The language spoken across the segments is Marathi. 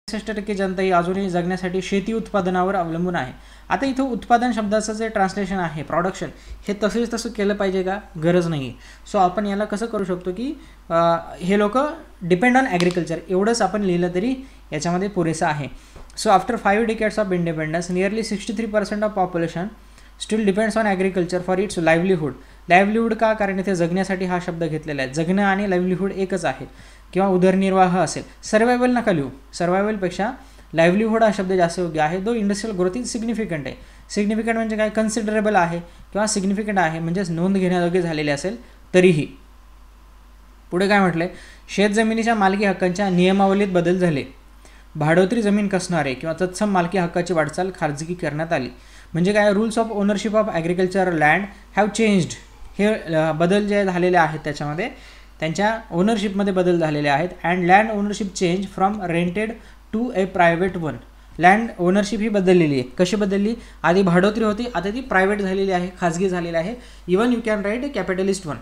63% जनता ही अजूनही जगण्यासाठी शेती उत्पादनावर अवलंबून आहे. आता इथं उत्पादन शब्दाचं जे ट्रान्सलेशन आहे प्रोडक्शन, हे तसेच तसं केलं पाहिजे का? गरज नाही. सो आपण याला कसं करू शकतो की हे लोक डिपेंड ऑन ॲग्रिकल्चर एवढंच आपण लिहिलं तरी याच्यामध्ये पुरेसं आहे. So after 5 decades of independence nearly 63% of population steel depends on agriculture for its livelihood. Livelihood का? कारण इथे जगण्यासाठी हा शब्द घेतलेला आहे. जगणं आणि लाईव्हलीहूड एकच आहे किंवा उदरनिर्वाह असेल. सर्वायवल नका लिहू, सर्वायवलपेक्षा लाईव्हलीहूड हा शब्द जास्त योग्य आहे. दो इंडस्ट्रियल ग्रोथ इज सिग्निफिकंट आहे. सिग्निफिकंट म्हणजे काय? कन्सिडरेबल आहे किंवा सिग्निफिकंट आहे म्हणजेच नोंद घेण्याजोगे झालेले असेल तरीही. पुढे काय म्हटलंय? शेत जमिनीच्या मालकी हक्कांच्या नियमावलीत बदल झाले. भाडोत्री जमीन कसणारे किंवा तत्सम मालकी हक्काची वाटचाल खाजगी करण्यात आली. म्हणजे काय? Rules of ownership of agriculture land have changed. हे बदल जे झालेले आहेत त्याच्यामध्ये त्यांच्या ओनरशिपमध्ये बदल झालेले आहेत. And land ownership change from rented to a private one. Land ownership ही बदललेली आहे. कशी बदलली? आधी भाडोत्री होती, आता ती प्रायव्हेट झालेली आहे, खाजगी झालेली आहे. Even you can write capitalist one.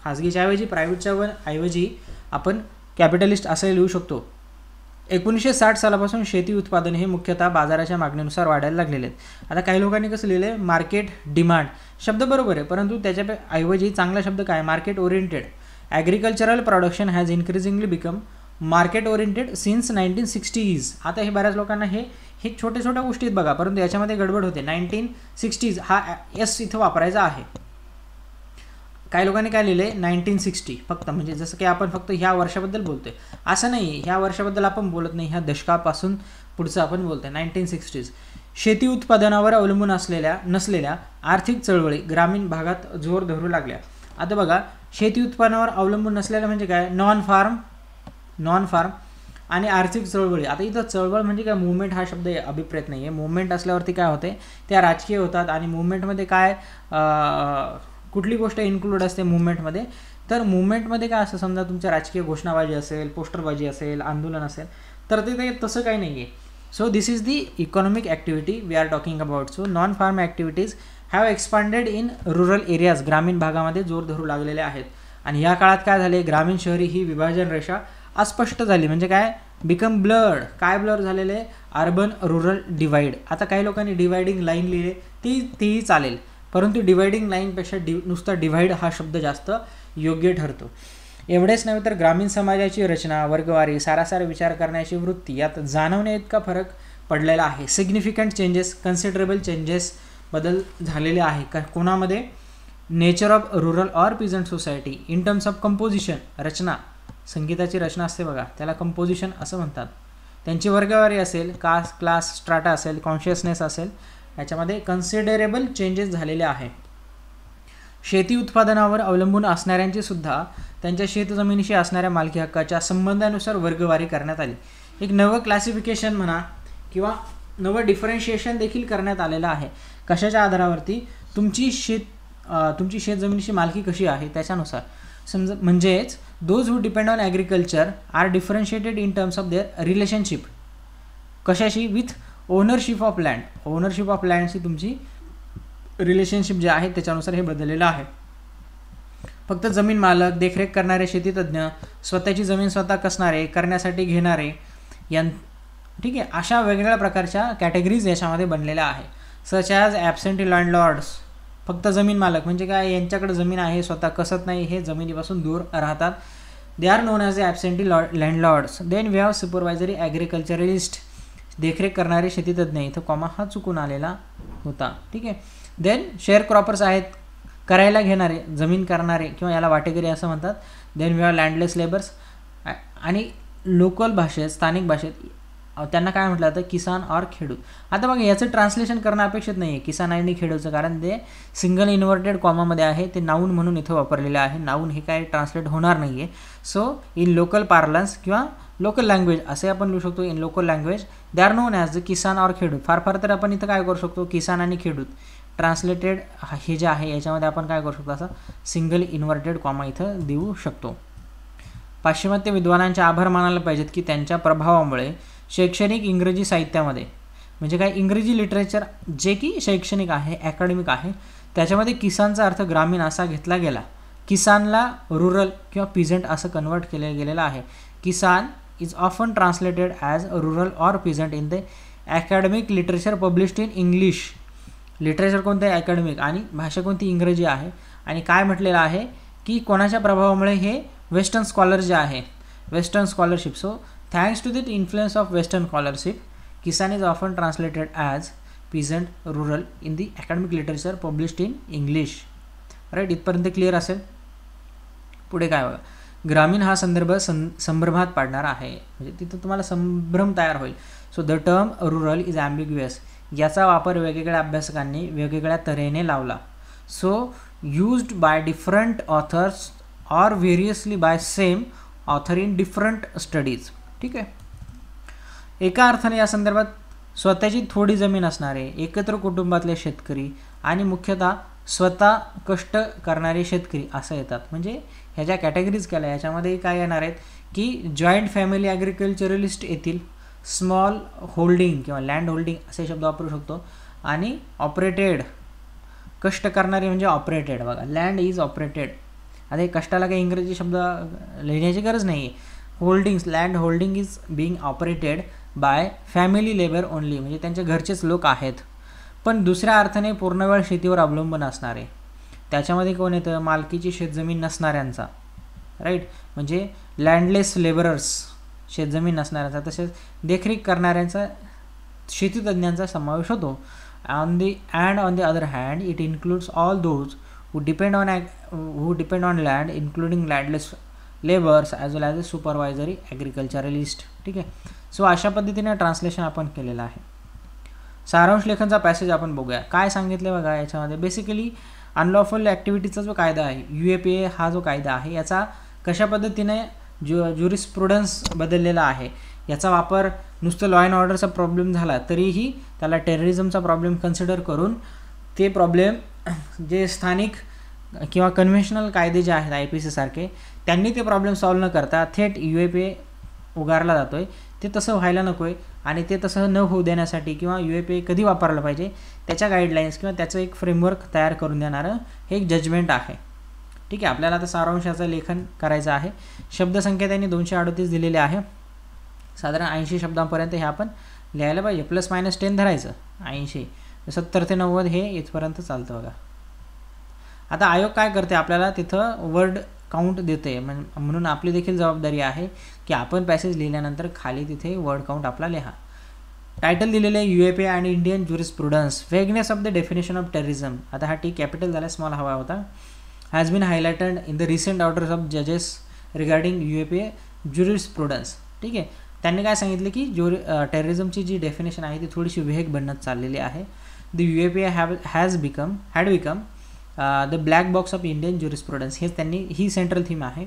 खाजगीच्या ऐवजी प्रायव्हेटच्या वन ऐवजी आपण कॅपिटलिस्ट असं लिहू शकतो. 1960 सालापासून शेती उत्पादन हे मुख्यतः बाजाराच्या मागणीनुसार वाढायला लागलेले आहेत. आता काही लोकांनी कसं लिहिलं आहे? Market demand. शब्द बरोबर आहे, परंतु त्याच्या ऐवजी चांगला शब्द काय? Market oriented. Agricultural production has increasingly become market oriented since 1960s. आता हे बऱ्याच लोकांना हे छोट्या छोट्या गोष्टी आहेत बघा, परंतु याच्यामध्ये गडबड होते. 1960s हा एस इथं वापरायचा आहे. काही लोकांनी काय लिहिले? 1960 फक्त, म्हणजे जसं की आपण फक्त ह्या वर्षाबद्दल बोलतोय असं नाही. ह्या वर्षाबद्दल आपण बोलत नाही, ह्या दशकापासून पुढचं आपण बोलतोय. 1960s. शेती उत्पादनावर अवलंबून नसलेल्या आर्थिक चळवळी ग्रामीण भागात जोर धरू लागल्या. आता बघा, शेती उत्पादनावर अवलंबून नसलेलं म्हणजे काय? नॉन फार्म आणि आर्थिक चळवळी. आता इथं चळवळ म्हणजे काय? मुवमेंट हा शब्द अभिप्रेत नाही आहे. मुवमेंट असल्यावरती काय होते? त्या राजकीय होतात. आणि मुवमेंटमध्ये काय कुठली गोष्ट इन्क्लूड असते मुवमेंटमध्ये? तर मुवमेंटमध्ये काय असं समजा तुमच्या राजकीय घोषणाबाजी असेल, पोस्टरबाजी असेल, आंदोलन असेल, तर ते तसं काही नाही आहे. So this is the economic activity we are talking about. So non farm activities have expanded in rural areas. ग्रामीण भागामध्ये जोर धरू लागलेले आहेत. आणि या काळात काय झाले? ग्रामीण शहरी ही विभाजन रेषा अस्पष्ट झाली. म्हणजे काय? Become blurred. काय ब्लर झालेले? Urban rural divide. आता काही लोकांनी डिवायडिंग लाईन लिहिले, तीही चालेल, परंतु डिवायडिंग लाईनपेक्षा नुसता डिव्हाइड हा शब्द जास्त योग्य ठरतो. एवढेच नव्हे तर ग्रामीण समाजाची रचना, वर्गवारी, सारासार विचार करण्याची वृत्ती यात जाणवण्या इतका फरक पडलेला आहे. सिग्निफिकंट चेंजेस, कन्सिडरेबल चेंजेस बदल झालेले आहे. कोणामध्ये? Nature of rural or peasant society. In terms of composition, रचना, संगीताची रचना असते बघा, त्याला कंपोजिशन असं म्हणतात. त्यांची वर्गवारी असेल, कास्ट, क्लास, स्ट्राटा असेल, कॉन्शियसनेस असेल, याच्यामध्ये कन्सिडरेबल चेंजेस झालेले आहे. शेती उत्पादनावर अवलंबून असणाऱ्यांची सुद्धा त्यांच्या शेतजमिनीशी असणाऱ्या मालकी हक्काच्या संबंधानुसार वर्गवारी करण्यात आली. एक नवं क्लासिफिकेशन म्हणा किंवा नवं डिफरन्शिएशन देखील करण्यात आलेलं आहे. कशाच्या आधारावरती? तुमची शेतजमिनीची मालकी कशी आहे त्याच्यानुसार. समजा म्हणजेच those who depend on agriculture are differentiated in terms of their relationship. कशाशी? With ownership of land. Ownership of लँडची तुमची रिलेशनशिप जे आहे त्याच्यानुसार हे बदललेलं आहे. फक्त जमीन मालक, देखरेख करणारे शेतीतज्ञ, स्वतःची जमीन स्वतः कसणारे, करण्यासाठी घेणारे ठीक आहे, अशा वेगवेगळ्या प्रकारच्या कॅटेगरीज याच्यामध्ये बनलेल्या आहे. Such as absentee landlords. फक्त जमीन मालक म्हणजे काय? यांच्याकडे जमीन आहे, स्वतः कसत नाही, हे जमिनीपासून दूर राहतात. They are known as absentee landlords. Then we have supervisory agriculturalist. देखरेख करणारे शेतीतज्ञ. इथं कॉमा हा चुकून आलेला होता. ठीक आहे. देन शेअर क्रॉपर्स आहेत, करायला घेणारे, जमीन करणारे किंवा याला वाटेकरी असं म्हणतात. Then we have landless labours. आणि लोकल भाषेत, स्थानिक भाषेत त्यांना काय म्हटलं जातं? किसान और खेडूत. आता बघा, याचं ट्रान्सलेशन करणं अपेक्षित नाही आहे किसान आणि खेडूचं, कारण ते सिंगल इन्व्हर्टेड कॉमामध्ये आहे. ते नाऊन म्हणून इथं वापरलेलं आहे. नाऊन हे काय ट्रान्सलेट होणार नाही आहे. सो इन लोकल पार्लन्स किंवा लोकल लँग्वेज असे आपण लिहू शकतो. In local language they are known as the kisan और खेडूत. फार तर आपण इथं काय करू शकतो? किसान आणि खेडूत ट्रान्सलेटेड हे जे आहे याच्यामध्ये आपण काय करू शकतो? असं सिंगल इन्व्हर्टेड कॉमा इथं देऊ शकतो. पाश्चिमात्य विद्वानांचे आभार मानायला पाहिजेत की त्यांच्या प्रभावामुळे शैक्षणिक इंग्रजी साहित्यामध्ये, म्हणजे काय? इंग्रजी लिटरेचर जे की शैक्षणिक आहे, अकॅडमिक आहे, त्याच्यामध्ये किसानचा अर्थ ग्रामीण असा घेतला गेला. किसानला रुरल किंवा पिझंट असं कन्वर्ट केलं गेलेलं आहे. किसान is often translated as rural or peasant in the academic literature published in English. Literature कोणतं आहे? अकॅडमिक, आणि भाषा कोणती? इंग्रजी आहे. आणि काय म्हटलेलं आहे की कोणाच्या प्रभावामुळे हे वेस्टर्न स्कॉलर जे आहे, western scholarship. So thanks to the influence of western scholarship, kisan is often translated as peasant rural in the academic literature published in English. Right, इथपर्यंत क्लिअर असेल. पुढे काय बघा, ग्रामीण हा संदर्भ संभ्रमात पाडणारा आहे, म्हणजे तिथं तुम्हाला संभ्रम तयार होईल. So the term rural is ambiguous, याचा वापर वेगवेगळ्या अभ्यासकांनी वेगवेगळ्या तऱ्हेने लावला. So used by different authors or variously by same author in different studies. ठीक आहे. एका अर्थाने या संदर्भात स्वतःची थोडी जमीन असणारे, एकत्र कुटुंबातले शेतकरी आणि मुख्यतः स्वतः कष्ट करणारे शेतकरी असं येतात. म्हणजे ह्या ज्या कॅटेगरीज केल्या याच्यामध्ये काय येणार आहेत की जॉईंट फॅमिली ॲग्रिकल्चरलिस्ट येतील, स्मॉल होल्डिंग किंवा लँड होल्डिंग असे शब्द वापरू शकतो, आणि ऑपरेटेड, कष्ट करणारे म्हणजे ऑपरेटेड. बघा, लँड इज ऑपरेटेड. आता हे कष्टाला काही इंग्रजी शब्द लिहिण्याची गरज नाही आहे. Holdings, land holding is being operated by family labour only, म्हणजे त्यांच्या घरचेच लोक आहेत. पण दुसऱ्या अर्थाने पूर्णवेळ शेतीवर अवलंबून असणारे, त्याच्यामध्ये कोण येतं? मालकीची शेतजमीन नसणाऱ्यांचा. राईट, म्हणजे लँडलेस लेबरर्स, शेतजमीन नसणाऱ्यांचा, तसेच देखरेख करणाऱ्यांचा, शेतीतज्ञांचा समावेश होतो. On the other hand it includes all those who depend on land, including landless laborers as well as a supervisory agriculturalist. ठीक आहे. सो अशा पद्धतीने ट्रान्सलेशन आपण केलेलं आहे. सारांश लेखनचा पॅसेज आपण बघूया. काय सांगितलं बघा याच्यामध्ये, बेसिकली अनलॉफुल ॲक्टिव्हिटीचा जो कायदा आहे, UAPA हा जो कायदा आहे, याचा कशा पद्धतीने ज्युरिस्प्रुडन्स बदललेला आहे, याचा वापर नुसतं लॉ अँड ऑर्डरचा प्रॉब्लेम झाला तरीही त्याला टेररिझमचा प्रॉब्लेम कन्सिडर करून ते प्रॉब्लेम जे स्थानिक किंवा कन्व्हेन्शनल कायदे जे आहेत IPC सारखे, त्यांनी ते प्रॉब्लेम सॉल्व्ह न करता थेट UAPA उगारला जातो आहे. ते तसं व्हायला नको आहे, आणि ते तसं न होऊ देण्यासाठी किंवा UAPA कधी वापरलं पाहिजे त्याच्या गाईडलाईन्स किंवा त्याचं एक फ्रेमवर्क तयार करून देणारं हे एक जजमेंट आहे. ठीक आहे. आपल्याला आता सारांशाचं लेखन करायचं आहे. शब्दसंख्या त्यांनी 238 दिलेले आहे. साधारण 80 शब्दांपर्यंत हे आपण लिहायला पाहिजे. ±10 धरायचं. 80, 70 ते 90 हे इथपर्यंत चालतं बघा. आता आयोग काय करते, आपल्याला तिथं वर्ड काउंट देते, म्हणून आपली देखील जबाबदारी आहे की आपण पॅसेज लिहिल्यानंतर खाली तिथे वर्ड काउंट आपला लिहा. टायटल दिलेलं आहे UAPA आणि Indian jurisprudence, vagueness of the definition of terrorism. आता हा टी कॅपिटल झाला, स्मॉल हवा होता. Has been highlighted in the recent orders of जजेस रिगार्डिंग UAPA ज्युरिस्प्रुडन्स. ठीक आहे. त्यांनी काय सांगितलं की टेररिझमची जी डेफिनेशन आहे ती थोडीशी वेग बनत चाललेली आहे. The UAPA had become the black box of Indian jurisprudence, हेच त्यांनी, ही सेंट्रल थीम आहे.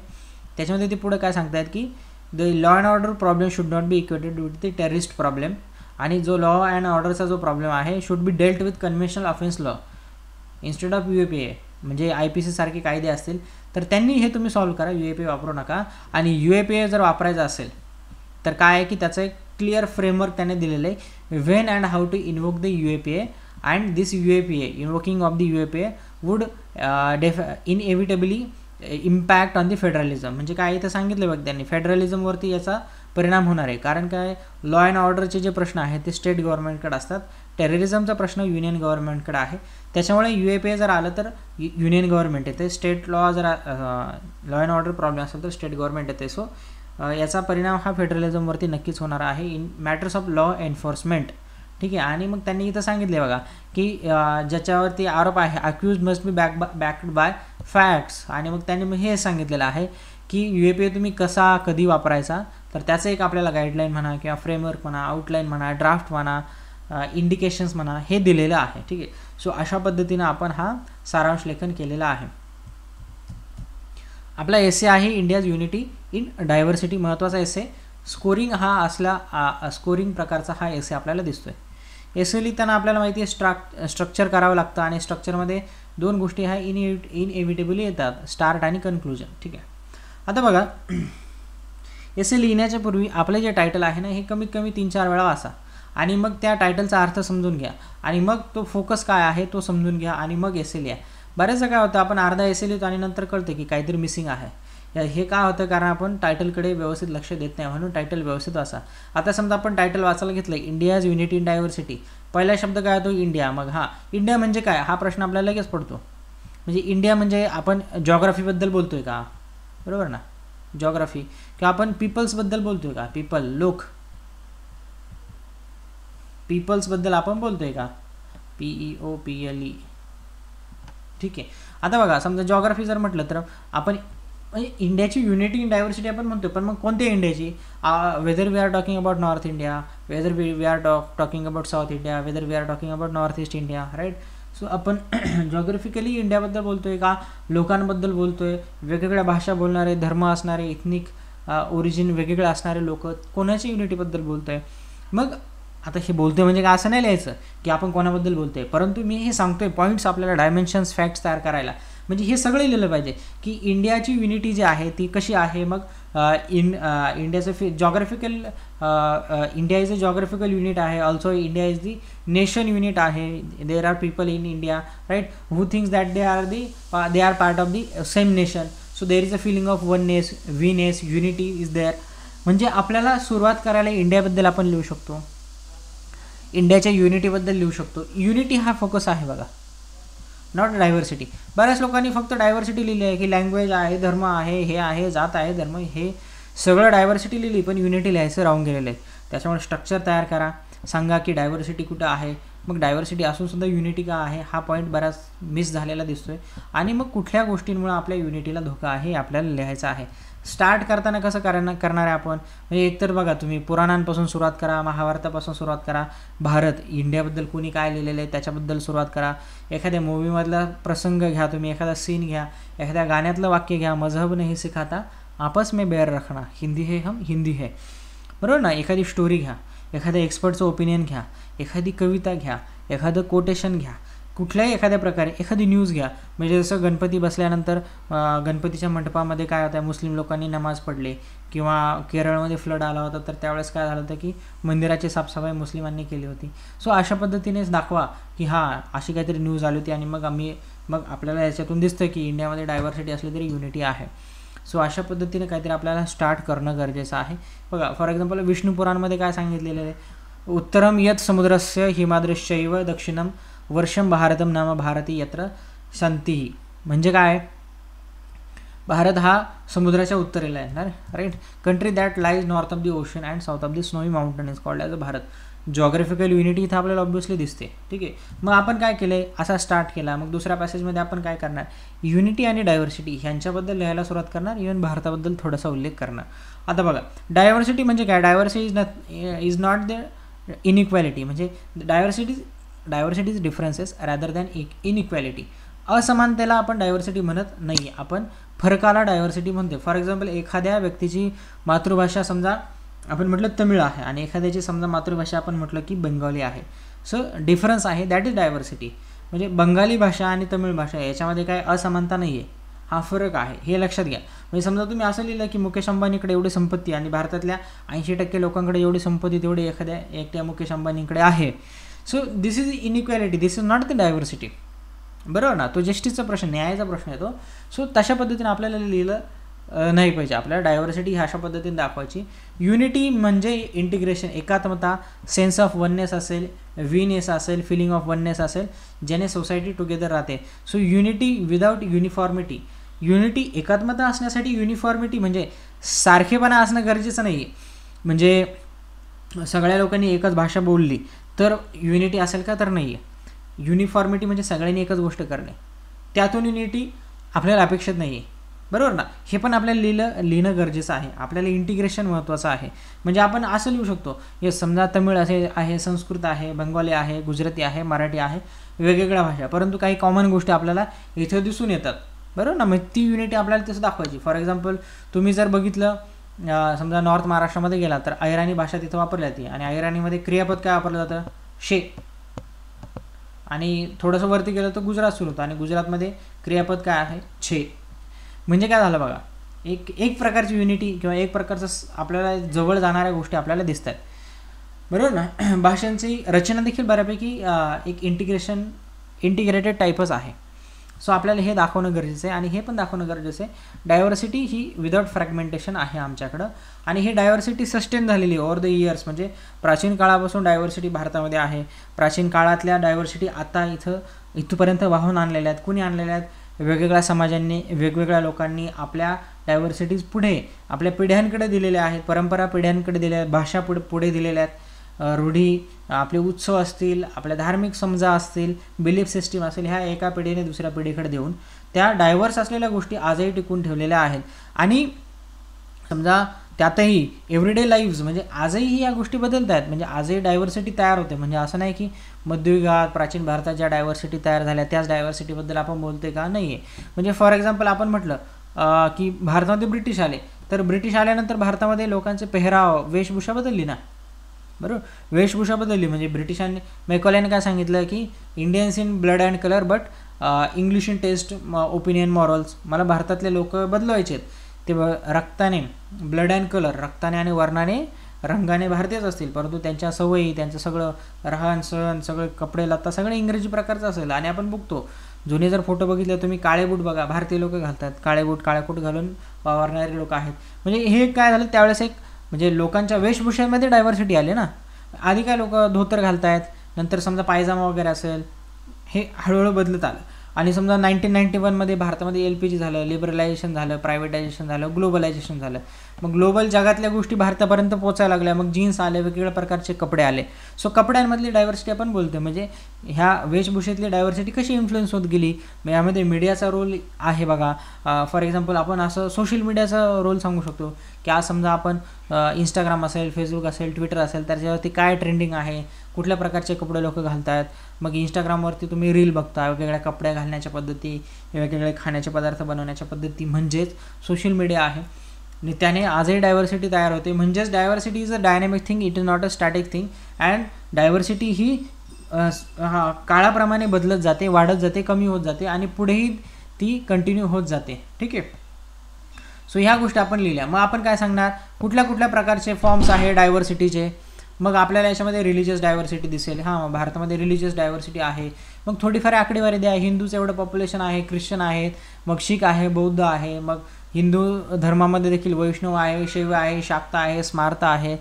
त्याच्यामध्ये ते पुढे काय सांगतात की the law and order problem should not be equated with the terrorist problem, आणि जो लॉ अँड ऑर्डरचा जो प्रॉब्लेम आहे should be dealt with conventional offence law instead of UAPA. म्हणजे IPC सारखे कायदे असतील तर त्यांनी हे तुम्ही सॉल्व्ह करा, UAPA वापरू नका. आणि UAPA जर वापरायचा असेल तर काय आहे की त्याचं एक क्लिअर फ्रेमवर्क त्याने दिलेलं आहे, when and how to invoke the UAPA, and this UAPA, invoking of the UAPA would inevitably impact on the federalism. म्हणजे काय इथं सांगितलं बघ त्यांनी, फेडरलिझमवरती याचा परिणाम होणार आहे. कारण काय, लॉ अँड ऑर्डरचे जे प्रश्न आहेत ते स्टेट गव्हर्नमेंटकडे असतात, टेररिझमचा प्रश्न युनियन गव्हर्नमेंटकडे आहे. त्याच्यामुळे UAPA जर आलं तर युनियन गव्हर्नमेंट येते, स्टेट लॉ जर लॉ अँड ऑर्डर प्रॉब्लेम असेल तर स्टेट गव्हर्नमेंट येते. सो याचा परिणाम हा फेडरलिझमवरती नक्कीच होणार आहे in matters of law enforcement. ठीक आहे. आणि मग त्यांनी इथं सांगितले बघा की ज्याच्यावरती आरोप आहे, accused must be backed by facts. आणि मग त्यांनी हे सांगितलेलं आहे की UAPA तुम्ही कसा कधी वापरायचा, तर त्याचं एक आपल्याला गाईडलाईन म्हणा किंवा फ्रेमवर्क म्हणा, आउटलाईन म्हणा, ड्राफ्ट म्हणा, इंडिकेशन्स म्हणा, हे दिलेलं आहे. ठीक आहे. सो अशा पद्धतीनं आपण हा सारांश लेखन केलेला आहे. आपला एसे आहे इंडियाज युनिटी इन डायव्हर्सिटी, महत्त्वाचा एसे. स्कोरिंग हा असला स्कोरिंग प्रकारचा हा एसे आपल्याला दिसतोय. एसे लिहिताना आपल्याला माहिती आहे स्ट्रक्चर करावं लागतं, आणि स्ट्रक्चरमध्ये 2 गोष्टी ह्या इनएव्हिटेबली येतात, स्टार्ट आणि कन्क्लुजन. ठीक आहे. आता बघा, एसे लिहिण्याच्या पूर्वी आपले जे टायटल आहे ना, हे कमीत कमी 3-4 वेळा वाचा, आणि मग त्या टायटलचा अर्थ समजून घ्या, आणि मग तो फोकस काय आहे तो समजून घ्या, आणि मग एसे लिहा. बऱ्याचदा काय होतं, आपण अर्धा एसे लिहितो आणि नंतर कळतं की काहीतरी मिसिंग आहे. हे का होतं, कारण आपण टायटलकडे व्यवस्थित लक्ष देत नाही, म्हणून टायटल व्यवस्थित वाचा. आता समजा आपण टायटल वाचायला घेतलं इंडियाज युनिटी इन डायव्हर्सिटी, पहिला शब्द काय होतो इंडिया. मग इंडिया म्हणजे काय हा प्रश्न आपल्याला लगेच पडतो. म्हणजे इंडिया म्हणजे आपण जॉग्राफीबद्दल बोलतोय का, बरोबर ना, जॉग्राफी, किंवा आपण पीपल्सबद्दल बोलतोय का, लोक, पीपल्सबद्दल आपण बोलतोय का, PEOPLE. ठीक आहे. आता बघा समजा जॉग्राफी जर म्हटलं तर आपण म्हणजे इंडियाची युनिटी इन डायव्हर्सिटी आपण म्हणतो, पण मग कोणत्या इंडियाची, whether we are talking about north India, whether we are talking about south India, whether we are talking about north east India, right. So आपण जॉग्राफिकली इंडियाबद्दल बोलतोय का, लोकांबद्दल बोलतोय, वेगवेगळ्या भाषा बोलणारे, धर्म असणारे, इथनिक ओरिजिन वेगवेगळे असणारे लोक, कोणाच्या युनिटीबद्दल बोलतोय. मग आता हे बोलतोय म्हणजे काय असं नाही लिहायचं की आपण कोणाबद्दल बोलतोय, परंतु मी हे सांगतोय पॉईंट्स आपल्याला, डायमेन्शन्स, फॅक्ट्स तयार करायला, म्हणजे हे सगळे लिहिलं पाहिजे की इंडियाची युनिटी जी आहे ती कशी आहे. मग इंडियाचं geographical, India is a geographical unit आहे, also India is the nation unit आहे. There are people in India, right, who thinks that they are part of the same nation. So there is a feeling of oneness, weness, unity is there. म्हणजे आपल्याला सुरुवात करायला इंडियाबद्दल आपण लिहू शकतो, इंडियाच्या युनिटीबद्दल लिहू शकतो. युनिटी हा फोकस आहे बघा, नॉट डायव्हर्सिटी. बऱ्याच लोकांनी फक्त डायव्हर्सिटी लिहिली आहे की लँग्वेज आहे, धर्म आहे, हे आहे, जात आहे, धर्म, हे सगळं डायव्हर्सिटी लिहिली, पण युनिटी लिहायचं राहून गेलेलं आहे. त्याच्यामुळे स्ट्रक्चर तयार करा, सांगा की डायव्हर्सिटी कुठं आहे, मग डायव्हर्सिटी असून सुद्धा युनिटी का आहे, हा पॉईंट बराच मिस झालेला दिसतोय. आणि मग कुठल्या गोष्टींमुळे आपल्या युनिटीला धोका आहे हे आपल्याला लिहायचं आहे. स्टार्ट करताना कसं करणार आहे आपण, म्हणजे एकतर बघा तुम्ही पुराणांपासून सुरुवात करा, महाभारतापासून सुरुवात करा, भारत, इंडियाबद्दल कोणी काय लिहिलेलं आहे त्याच्याबद्दल सुरुवात करा, एखाद्या मूवीमधला प्रसंग घ्या तुम्ही, एखादा सीन घ्या, एखाद्या गाण्यातलं वाक्य घ्या, मजहब नाही सिखाता आपस में बैर रखना, हिंदी है हम हिंदी है, बरोबर ना. एखादी स्टोरी घ्या, एखाद्या एक्सपर्टचं ओपिनियन घ्या, एखादी कविता घ्या, एखादं कोटेशन घ्या, कुठल्याही एखाद्या प्रकारे एखादी न्यूज घ्या. म्हणजे जसं गणपती बसल्यानंतर गणपतीच्या मंडपामध्ये काय होतं, मुस्लिम लोकांनी नमाज पडले, किंवा केरळमध्ये फ्लड आला होता तर त्यावेळेस काय झालं होतं की मंदिराची साफसफाई मुस्लिमांनी केली होती. सो अशा पद्धतीनेच दाखवा की अशी काहीतरी न्यूज आली होती आणि मग आपल्याला याच्यातून दिसतं की इंडियामध्ये डायव्हर्सिटी असली तरी युनिटी आहे. सो अशा पद्धतीने काहीतरी आपल्याला स्टार्ट करणं गरजेचं आहे. बघा फॉर एक्झाम्पल विष्णू पुराणमध्ये काय सांगितलेलं आहे, उत्तरम यत समुद्रस्य हिमाद्रश्चैव दक्षिणम वर्षम भारतम नाम भारती यत्र शांती. म्हणजे काय, भारत हा समुद्राच्या उत्तरेला आहे ना, right. Country that lies north of the ocean and south of the snowy mountain is called as a Bharat. Geographical unity इथं आपल्याला ऑब्व्हियसली दिसते. ठीक आहे. मग आपण काय केलं, असा स्टार्ट केला. मग दुसऱ्या पॅसेजमध्ये आपण काय करणार, युनिटी आणि डायव्हर्सिटी ह्यांच्याबद्दल लिहायला सुरुवात करणार, इव्हन भारताबद्दल थोडासा उल्लेख करणार. आता बघा डायव्हर्सिटी म्हणजे काय, diversity is not the inequality, म्हणजे diversity is differences rather than inequality. असमानतेला आपण डायव्हर्सिटी म्हणत नाही, आपण फरकाला डायव्हर्सिटी म्हणतो. फॉर एक्झाम्पल एखाद्या व्यक्तीची मातृभाषा समजा आपण म्हटलं तमिळ आहे आणि एखाद्याची समजा मातृभाषा आपण म्हटलं की बंगाली आहे. सो डिफरन्स आहे, दॅट इज डायव्हर्सिटी. म्हणजे बंगाली भाषा आणि तमिळ भाषा याच्यामध्ये काय असमानता नाही आहे, हा फरक आहे, हे लक्षात घ्या. म्हणजे समजा तुम्ही असं लिहिलं की मुकेश अंबानीकडे एवढी संपत्ती आणि भारतातल्या 80% लोकांकडे एवढी संपत्ती तेवढी एकट्या मुकेश अंबानीकडे आहे. So this is inequality, this is not the diversity, बरोबर ना. तो जस्टिसचा प्रश्न, न्यायाचा प्रश्न येतो. सो तशा पद्धतीने आपल्याला लिहिलं नाही पाहिजे. आपल्याला डायव्हर्सिटी ही अशा पद्धतीने दाखवायची. युनिटी म्हणजे इंटिग्रेशन, एकात्मता, सेन्स ऑफ वननेस असेल, वीनेस असेल, फिलिंग ऑफ वननेस असेल, ज्याने सोसायटी टुगेदर राहते. So unity without uniformity, unity एकात्मता असण्यासाठी युनिफॉर्मिटी म्हणजे सारखेपणा असणं गरजेचं नाही आहे. म्हणजे सगळ्या लोकांनी एकच भाषा बोलली तर युनिटी असेल का, तर नाही आहे. युनिफॉर्मिटी म्हणजे सगळ्यांनी एकच गोष्ट करणे, त्यातून युनिटी आपल्याला अपेक्षित नाही आहे, बरोबर ना. हे पण आपल्याला लिहिणं गरजेचं आहे. आपल्याला इंटिग्रेशन महत्त्वाचं आहे. म्हणजे आपण असं लिहू शकतो, हे समजा तमिळ आहे, संस्कृत आहे, बंगाली आहे, गुजराती आहे, मराठी आहे, वेगवेगळ्या भाषा, परंतु काही कॉमन गोष्टी आपल्याला इथं दिसून येतात, बरोबर ना. मग ती युनिटी आपल्याला तसं दाखवायची. फॉर एक्झाम्पल तुम्ही जर बघितलं समजा नॉर्थ महाराष्ट्रामध्ये गेला तर अहिराणी भाषा तिथं वापरली जाते आणि अहिराणीमध्ये क्रियापद काय वापरलं जातं, शे. आणि थोडंसं वरती गेलं तर गुजरात सुरू होतं आणि गुजरातमध्ये क्रियापद काय आहे, छे. म्हणजे काय झालं बघा, एक प्रकारची युनिटी किंवा एक प्रकारचं आपल्याला जवळ जाणाऱ्या गोष्टी आपल्याला दिसत आहेत, बरोबर ना. भाषांची रचना देखील बऱ्यापैकी एक इंटिग्रेटेड टाईपच आहे. सो आपल्याला हे दाखवणं गरजेचं आहे आणि हे पण दाखवणं गरजेचं आहे डायव्हर्सिटी ही विदाउट फ्रॅगमेंटेशन आहे आमच्याकडं आणि ही डायव्हर्सिटी सस्टेन झालेली ओव्हर द इयर्स म्हणजे प्राचीन काळापासून डायव्हर्सिटी भारतामध्ये आहे. प्राचीन काळातल्या डायव्हर्सिटी आता इथपर्यंत वाहून आणलेल्या आहेत. कुणी आणलेल्या आहेत? वेगवेगळ्या समाजांनी वेगवेगळ्या लोकांनी आपल्या डायव्हर्सिटीज पुढे आपल्या पिढ्यांकडे दिलेल्या आहेत. परंपरा पिढ्यांकडे दिलेल्या आहेत. भाषा पुढे दिलेल्या आहेत. रूढी आपले उत्सव असतील आपल्या धार्मिक समजा असतील बिलीफ सिस्टीम असेल ह्या एका पिढीने दुसऱ्या पिढीकडे देऊन त्या डायव्हर्स असलेल्या गोष्टी आजही टिकून ठेवलेल्या आहेत. आणि समजा त्यातही एव्हरीडे लाईव्ह म्हणजे आजही या गोष्टी बदलत आहेत. म्हणजे आजही डायव्हर्सिटी तयार होते. म्हणजे असं नाही की मध्ययुगात प्राचीन भारतात ज्या डायव्हर्सिटी तयार झाल्या त्याच डायव्हर्सिटीबद्दल आपण बोलतोय का? नाही आहे. म्हणजे फॉर एक्झाम्पल आपण म्हटलं की भारतामध्ये ब्रिटिश आले तर ब्रिटिश आल्यानंतर भारतामध्ये लोकांचे पेहराव वेशभूषा बदलली ना, बरोबर. वेशभूषा बदलली म्हणजे ब्रिटिशांनी मॅकॉलेने काय सांगितलं की Indians in blood and colour but English in taste opinion morals. मला भारतातले लोक बदलवायचे आहेत ते रक्ताने ब्लड अँड कलर रक्ताने आणि वर्णाने रंगाने भारतीयच असतील परंतु त्यांच्या सवयी त्यांचं सगळं राहण सहन सगळे कपडे लत्ता सगळं इंग्रजी प्रकारचं असेल. आणि आपण बघतो जुने जर फोटो बघितले तुम्ही काळे बूट बघा भारतीय लोक घालतात. काळे बूट काळे कोट घालून वावरणारे लोक आहेत. म्हणजे हे काय झालं त्यावेळेस एक म्हणजे लोकांच्या वेशभूषेमध्ये डायव्हर्सिटी आली ना. आधी काय लोक धोतर घालतायत नंतर समजा पायजामा वगैरे असेल हे हळूहळू बदलत आलं. आणि समजा 1991मध्ये भारतामध्ये LPG झालं लिबरलायझेशन झालं प्रायव्हेटायझेशन झालं ग्लोबलायझेशन झालं. मग ग्लोबल जगातल्या गोष्टी भारतापर्यंत पोचायला लागल्या. मग जीन्स आले वेगवेगळ्या प्रकारचे कपडे आले. सो कपड्यांमधली डायव्हर्सिटी आपण बोलतो. म्हणजे ह्या वेशभूषेतली डायव्हर्सिटी कशी इन्फ्लुएन्स होत गेली. यामध्ये मीडियाचा रोल आहे बघा. फॉर एक्झाम्पल आपण असं सोशल मीडियाचा रोल सांगू शकतो की आज समजा आपण इंस्टाग्राम असेल फेसबुक असेल ट्विटर असेल त्याच्यावरती काय ट्रेंडिंग आहे कुठल्या प्रकारचे कपडे लोक घालतात. मग इंस्टाग्रामवरती तुम्ही रील बघता वेगवेगळ्या कपडे घालण्याच्या पद्धती वेगवेगळे खाण्याचे पदार्थ बनवण्याच्या पद्धती म्हणजेच सोशल मीडिया आहे. आणि त्याने आजही डायव्हर्सिटी तयार होते. म्हणजेच diversity is a dynamic thing it is not a static thing and diversity ही काळाप्रमाणे बदलत जाते वाढत जाते कमी होत जाते आणि पुढेही ती कंटिन्यू होत जाते. ठीक आहे. सो ह्या गोष्टी आपण लिहिल्या. मग आपण काय सांगणार कुठल्या कुठल्या प्रकारचे फॉर्म्स आहे डायव्हर्सिटीचे. मग आपल्याला याच्यामध्ये रिलिजियस डायव्हर्सिटी दिसेल. हां भारतामध्ये रिलिजियस डायव्हर्सिटी आहे. मग थोडीफार आकडेवारी द्या. हिंदूचं एवढं पॉप्युलेशन आहे ख्रिश्चन आहेत मग शीख आहे बौद्ध आहे. मग हिंदू धर्मामध्ये देखील वैष्णव आहे शैव आहे शाक्त आहे स्मार्ता आहे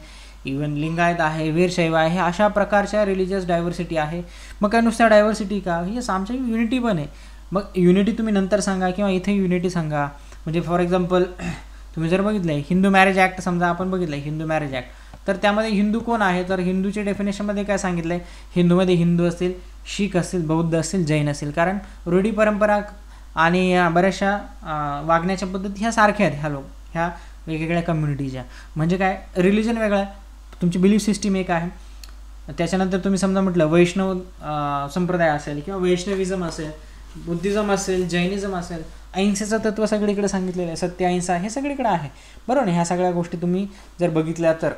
इवन लिंगायत आहे वीरशैव आहे. अशा प्रकारच्या रिलिजियस डायव्हर्सिटी आहे. मग काय नुसत्या डायव्हर्सिटी का येस आमच्या युनिटी पण आहे. मग युनिटी तुम्ही नंतर सांगा किंवा इथे युनिटी सांगा. म्हणजे फॉर एक्झाम्पल तुम्ही जर बघितलं आहे हिंदू मॅरेज ॲक्ट समजा आपण बघितलं आहे हिंदू मॅरेज ॲक्ट तर त्यामध्ये हिंदू कोण आहे तर हिंदूच्या डेफिनेशनमध्ये काय सांगितलं आहे हिंदूमध्ये हिंदू असतील शीख असतील बौद्ध असतील जैन असतील. कारण रूढी परंपरा आणि बऱ्याचशा वागण्याच्या पद्धती ह्या सारख्या आहेत ह्या वेगवेगळ्या कम्युनिटीच्या. म्हणजे काय रिलिजन वेगळं आहे तुमची बिलीफ सिस्टीम एक आहे. त्याच्यानंतर तुम्ही समजा म्हटलं वैष्णव संप्रदाय असेल किंवा वैष्णविझम असेल बुद्धिझम असेल जैनिझम असेल अहिंसेचं तत्त्व सगळीकडे सांगितलेलं आहे सत्य अहिंसा हे सगळीकडे आहे बरोबर. ह्या सगळ्या गोष्टी तुम्ही जर बघितल्या तर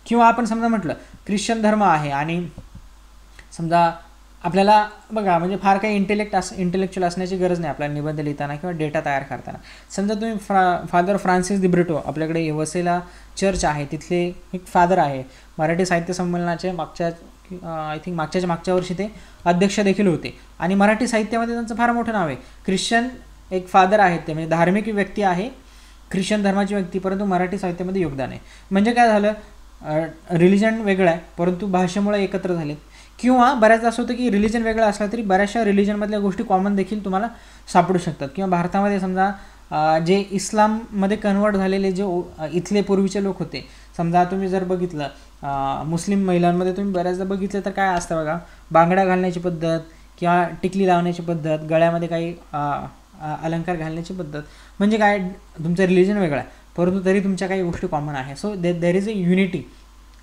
किंवा आपण समजा म्हटलं ख्रिश्चन धर्म आहे आणि समजा आपल्याला बघा म्हणजे फार काही इंटेलेक्च्युअल असण्याची गरज नाही आपल्याला निबंध लिहिताना किंवा डेटा तयार करताना. समजा तुम्ही फादर फ्रान्सिस दिब्रिटो आपल्याकडे वसईला चर्च आहे तिथले एक फादर आहे. मराठी साहित्य संमेलनाचे मागच्या वर्षी ते अध्यक्ष देखील होते आणि मराठी साहित्यामध्ये त्यांचं फार मोठं नाव आहे. ख्रिश्चन एक फादर आहेत ते म्हणजे धार्मिक व्यक्ती आहे ख्रिश्चन धर्माची व्यक्ती परंतु मराठी साहित्यामध्ये योगदान आहे. म्हणजे काय झालं रिलिजन वेगळं आहे परंतु भाषेमुळे एकत्र झालेत. किंवा बऱ्याचदा असं होतं की रिलिजन वेगळं असलं तरी बऱ्याचशा रिलिजनमधल्या गोष्टी कॉमन देखील तुम्हाला सापडू शकतात. किंवा भारतामध्ये समजा जे इस्लाममध्ये कन्वर्ट झालेले जे इथले पूर्वीचे लोक होते समजा तुम्ही जर बघितलं मुस्लिम महिलांमध्ये तुम्ही बऱ्याचदा बघितलं तर काय असतं बघा बांगड्या घालण्याची पद्धत किंवा टिकली लावण्याची पद्धत गळ्यामध्ये काही अलंकार घालण्याची पद्धत. म्हणजे काय तुमचं रिलिजन वेगळं आहे परंतु तरी तुमच्या काही गोष्टी कॉमन आहे. So there is a unity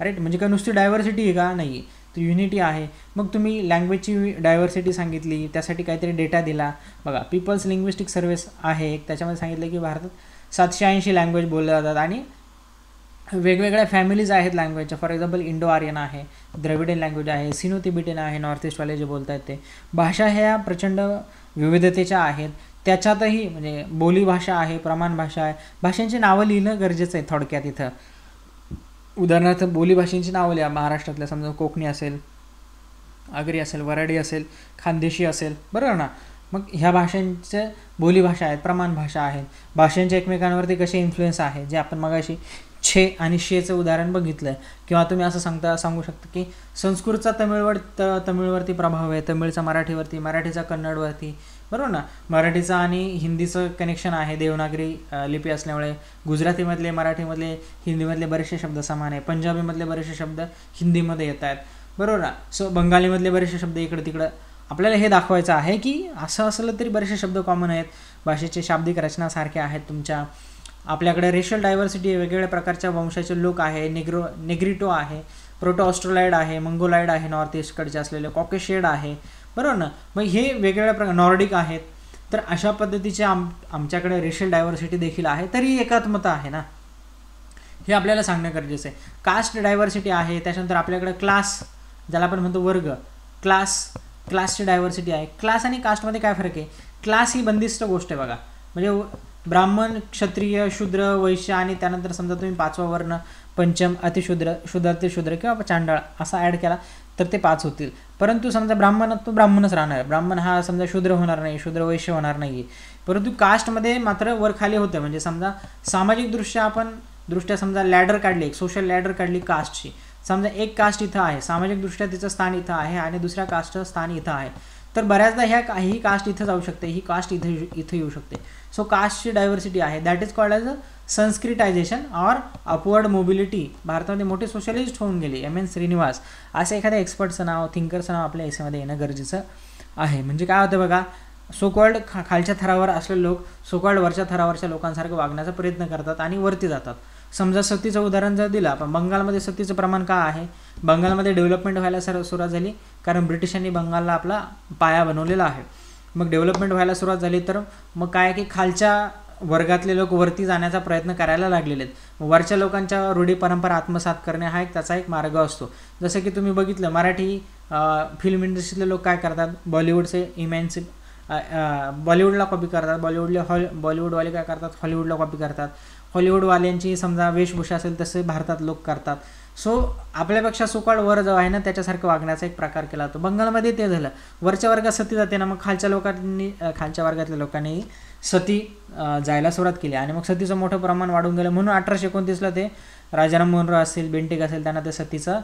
right. म्हणजे काय नुसती डायव्हर्सिटी आहे का नाही तर युनिटी आहे. मग तुम्ही लँग्वेजची डायव्हर्सिटी सांगितली त्यासाठी काहीतरी डेटा दिला बघा. पीपल्स लिंग्विस्टिक सर्व्हिस आहे एक त्याच्यामध्ये सांगितलं की भारतात 780 लँग्वेज बोलल्या जातात आणि वेगवेगळ्या फॅमिलीज आहेत लँग्वेजच्या. फॉर एक्झाम्पल इंडो आर्यन आहे द्रविडियन लँग्वेज आहे सिनो तिबेटियन आहे नॉर्थ ईस्टवाले जे बोलत आहेत ते. भाषा ह्या प्रचंड विविधतेच्या आहेत. त्याच्यातही म्हणजे बोलीभाषा आहे प्रमाण भाषा आहे. भाषांची नावं लिहिणं गरजेचं आहे थोडक्यात इथं. उदाहरणार्थ बोलीभाषेंची नावं लिहा महाराष्ट्रातल्या समजा कोकणी असेल आगरी असेल वराडी असेल खानदेशी असेल बरोबर ना. मग ह्या भाषांच्या बोलीभाषा आहेत, प्रमाण भाषा आहेत, भाषांच्या एकमेकांवरती कसे इन्फ्लुएन्स आहे, जे आपण मगाशी छे आणि शेचं उदाहरण बघितलं. किंवा तुम्ही असं सांगू शकता की संस्कृतचा तमिळवरती प्रभाव आहे, तमिळचा मराठीवरती, मराठीचा कन्नडवरती, बरोबर ना. मराठीचा आणि हिंदीचं कनेक्शन आहे, देवनागरी लिपी असल्यामुळे. गुजरातीमधले, मराठीमधले, हिंदीमधले बरेचसे शब्द समान आहे. पंजाबीमधले बरेचसे शब्द हिंदीमध्ये येत आहेत, बरोबर ना. सो बंगालीमधले बरेचसे शब्द इकडं तिकडं. आपल्याला हे दाखवायचं आहे की असं असलं तरी बरेचसे शब्द कॉमन आहेत, भाषेचे शाब्दिक रचना सारखे आहेत तुमच्या. आपल्याकडे रेशियल डायव्हर्सिटी, वेगवेगळ्या प्रकारच्या वंशाचे लोक आहे, नेग्रिटो आहे, प्रोटो ऑस्ट्रोलाइड आहे, मंगोलाइड आहे, नॉर्थ ईस्टकडचे असलेले, कॉकेशियड आहे, बरोबर ना. मग हे वेगवेगळ्या प्रकार, नॉर्डिक आहेत. तर अशा पद्धतीचे आमच्याकडे रेशियल डायव्हर्सिटी देखील आहे, तरी एकात्मता आहे ना, हे आपल्याला सांगणं गरजेचं आहे. कास्ट डायव्हर्सिटी आहे. त्याच्यानंतर आपल्याकडे क्लास, ज्याला आपण म्हणतो वर्ग, क्लासची डायव्हर्सिटी आहे. क्लास आणि कास्टमध्ये काय फरक आहे? क्लास ही बंदिस्त गोष्ट आहे बघा, म्हणजे ब्राह्मण, क्षत्रिय, शूद्र, वैश्य आणि त्यानंतर समजा तुम्ही 5वा वर्ण पंचम, अतिशूद्र, शुद्धातिशूद्र किंवा चांडाळ असा ॲड केला तर ते 5 होतील. परंतु समजा ब्राह्मणात तो ब्राह्मणच राहणार, ब्राह्मण हा समजा शूद्र होणार नाही, शूद्र वैश्य होणार नाही. परंतु कास्टमध्ये मात्र वर खाली होतं. म्हणजे समजा सामाजिकदृष्ट्या समजा लॅडर काढली, एक सोशल लॅडर काढली कास्टची. समजा एक कास्ट इथं आहे, सामाजिकदृष्ट्या तिचं स्थान इथं आहे आणि दुसऱ्या कास्टचं स्थान इथं आहे, तर बऱ्याचदा ही कास्ट इथं जाऊ शकते, ही कास्ट इथं येऊ शकते. सो कास्टची डायव्हर्सिटी आहे. That is called as a Sanskritisation or upward mobility. भारतामध्ये मोठे सोशलिस्ट होऊन गेले, M.N. श्रीनिवास असं एखाद्या एक्सपर्टचं नाव, थिंकरचं नाव आपल्या याच्यामध्ये येणं गरजेचं आहे. म्हणजे काय होतं बघा, सोकॉल्ड खालच्या थरावर असलेले लोक सोकॉल्ड वरच्या थरावरच्या लोकांसारखं वागण्याचा प्रयत्न करतात आणि वरती जातात. समजा सतीचं उदाहरण जर दिलं आपण, बंगालमध्ये सतीचं प्रमाण काय आहे? बंगालमध्ये डेव्हलपमेंट व्हायला सुरुवात झाली कारण ब्रिटिशांनी बंगालला आपला पाया बनवलेला आहे. मग डेव्हलपमेंट व्हायला सुरुवात झाली तर मग काय की खालच्या वर्गातले लोक वरती जाण्याचा प्रयत्न करायला लागलेले आहेत. वरच्या लोकांच्या रूढी परंपरा आत्मसात करणे हा त्याचा एक मार्ग असतो. जसं की तुम्ही बघितलं, मराठी फिल्म इंडस्ट्रीतले लोक काय करतात, बॉलिवूडला कॉपी करतात, बॉलिवूडवाले काय करतात, हॉलिवूडला कॉपी करतात. हॉलिवूडवाल्यांची समजा वेशभूषा असेल तसे भारतात लोक करतात. सो आपल्यापेक्षा सोकाळ वर जो आहे ना त्याच्यासारखं वागण्याचा एक प्रकार केला जातो. बंगालमध्ये ते झालं, वरच्या वर्गात सती जाते ना, मग खालच्या वर्गातल्या लोकांनी सती जायला सुरुवात केली आणि मग सतीचं मोठं प्रमाण वाढून गेलं. म्हणून 1829ला ते राजाराम मोहन रॉय असेल, बेंटिक असेल, त्यांना ते सतीचा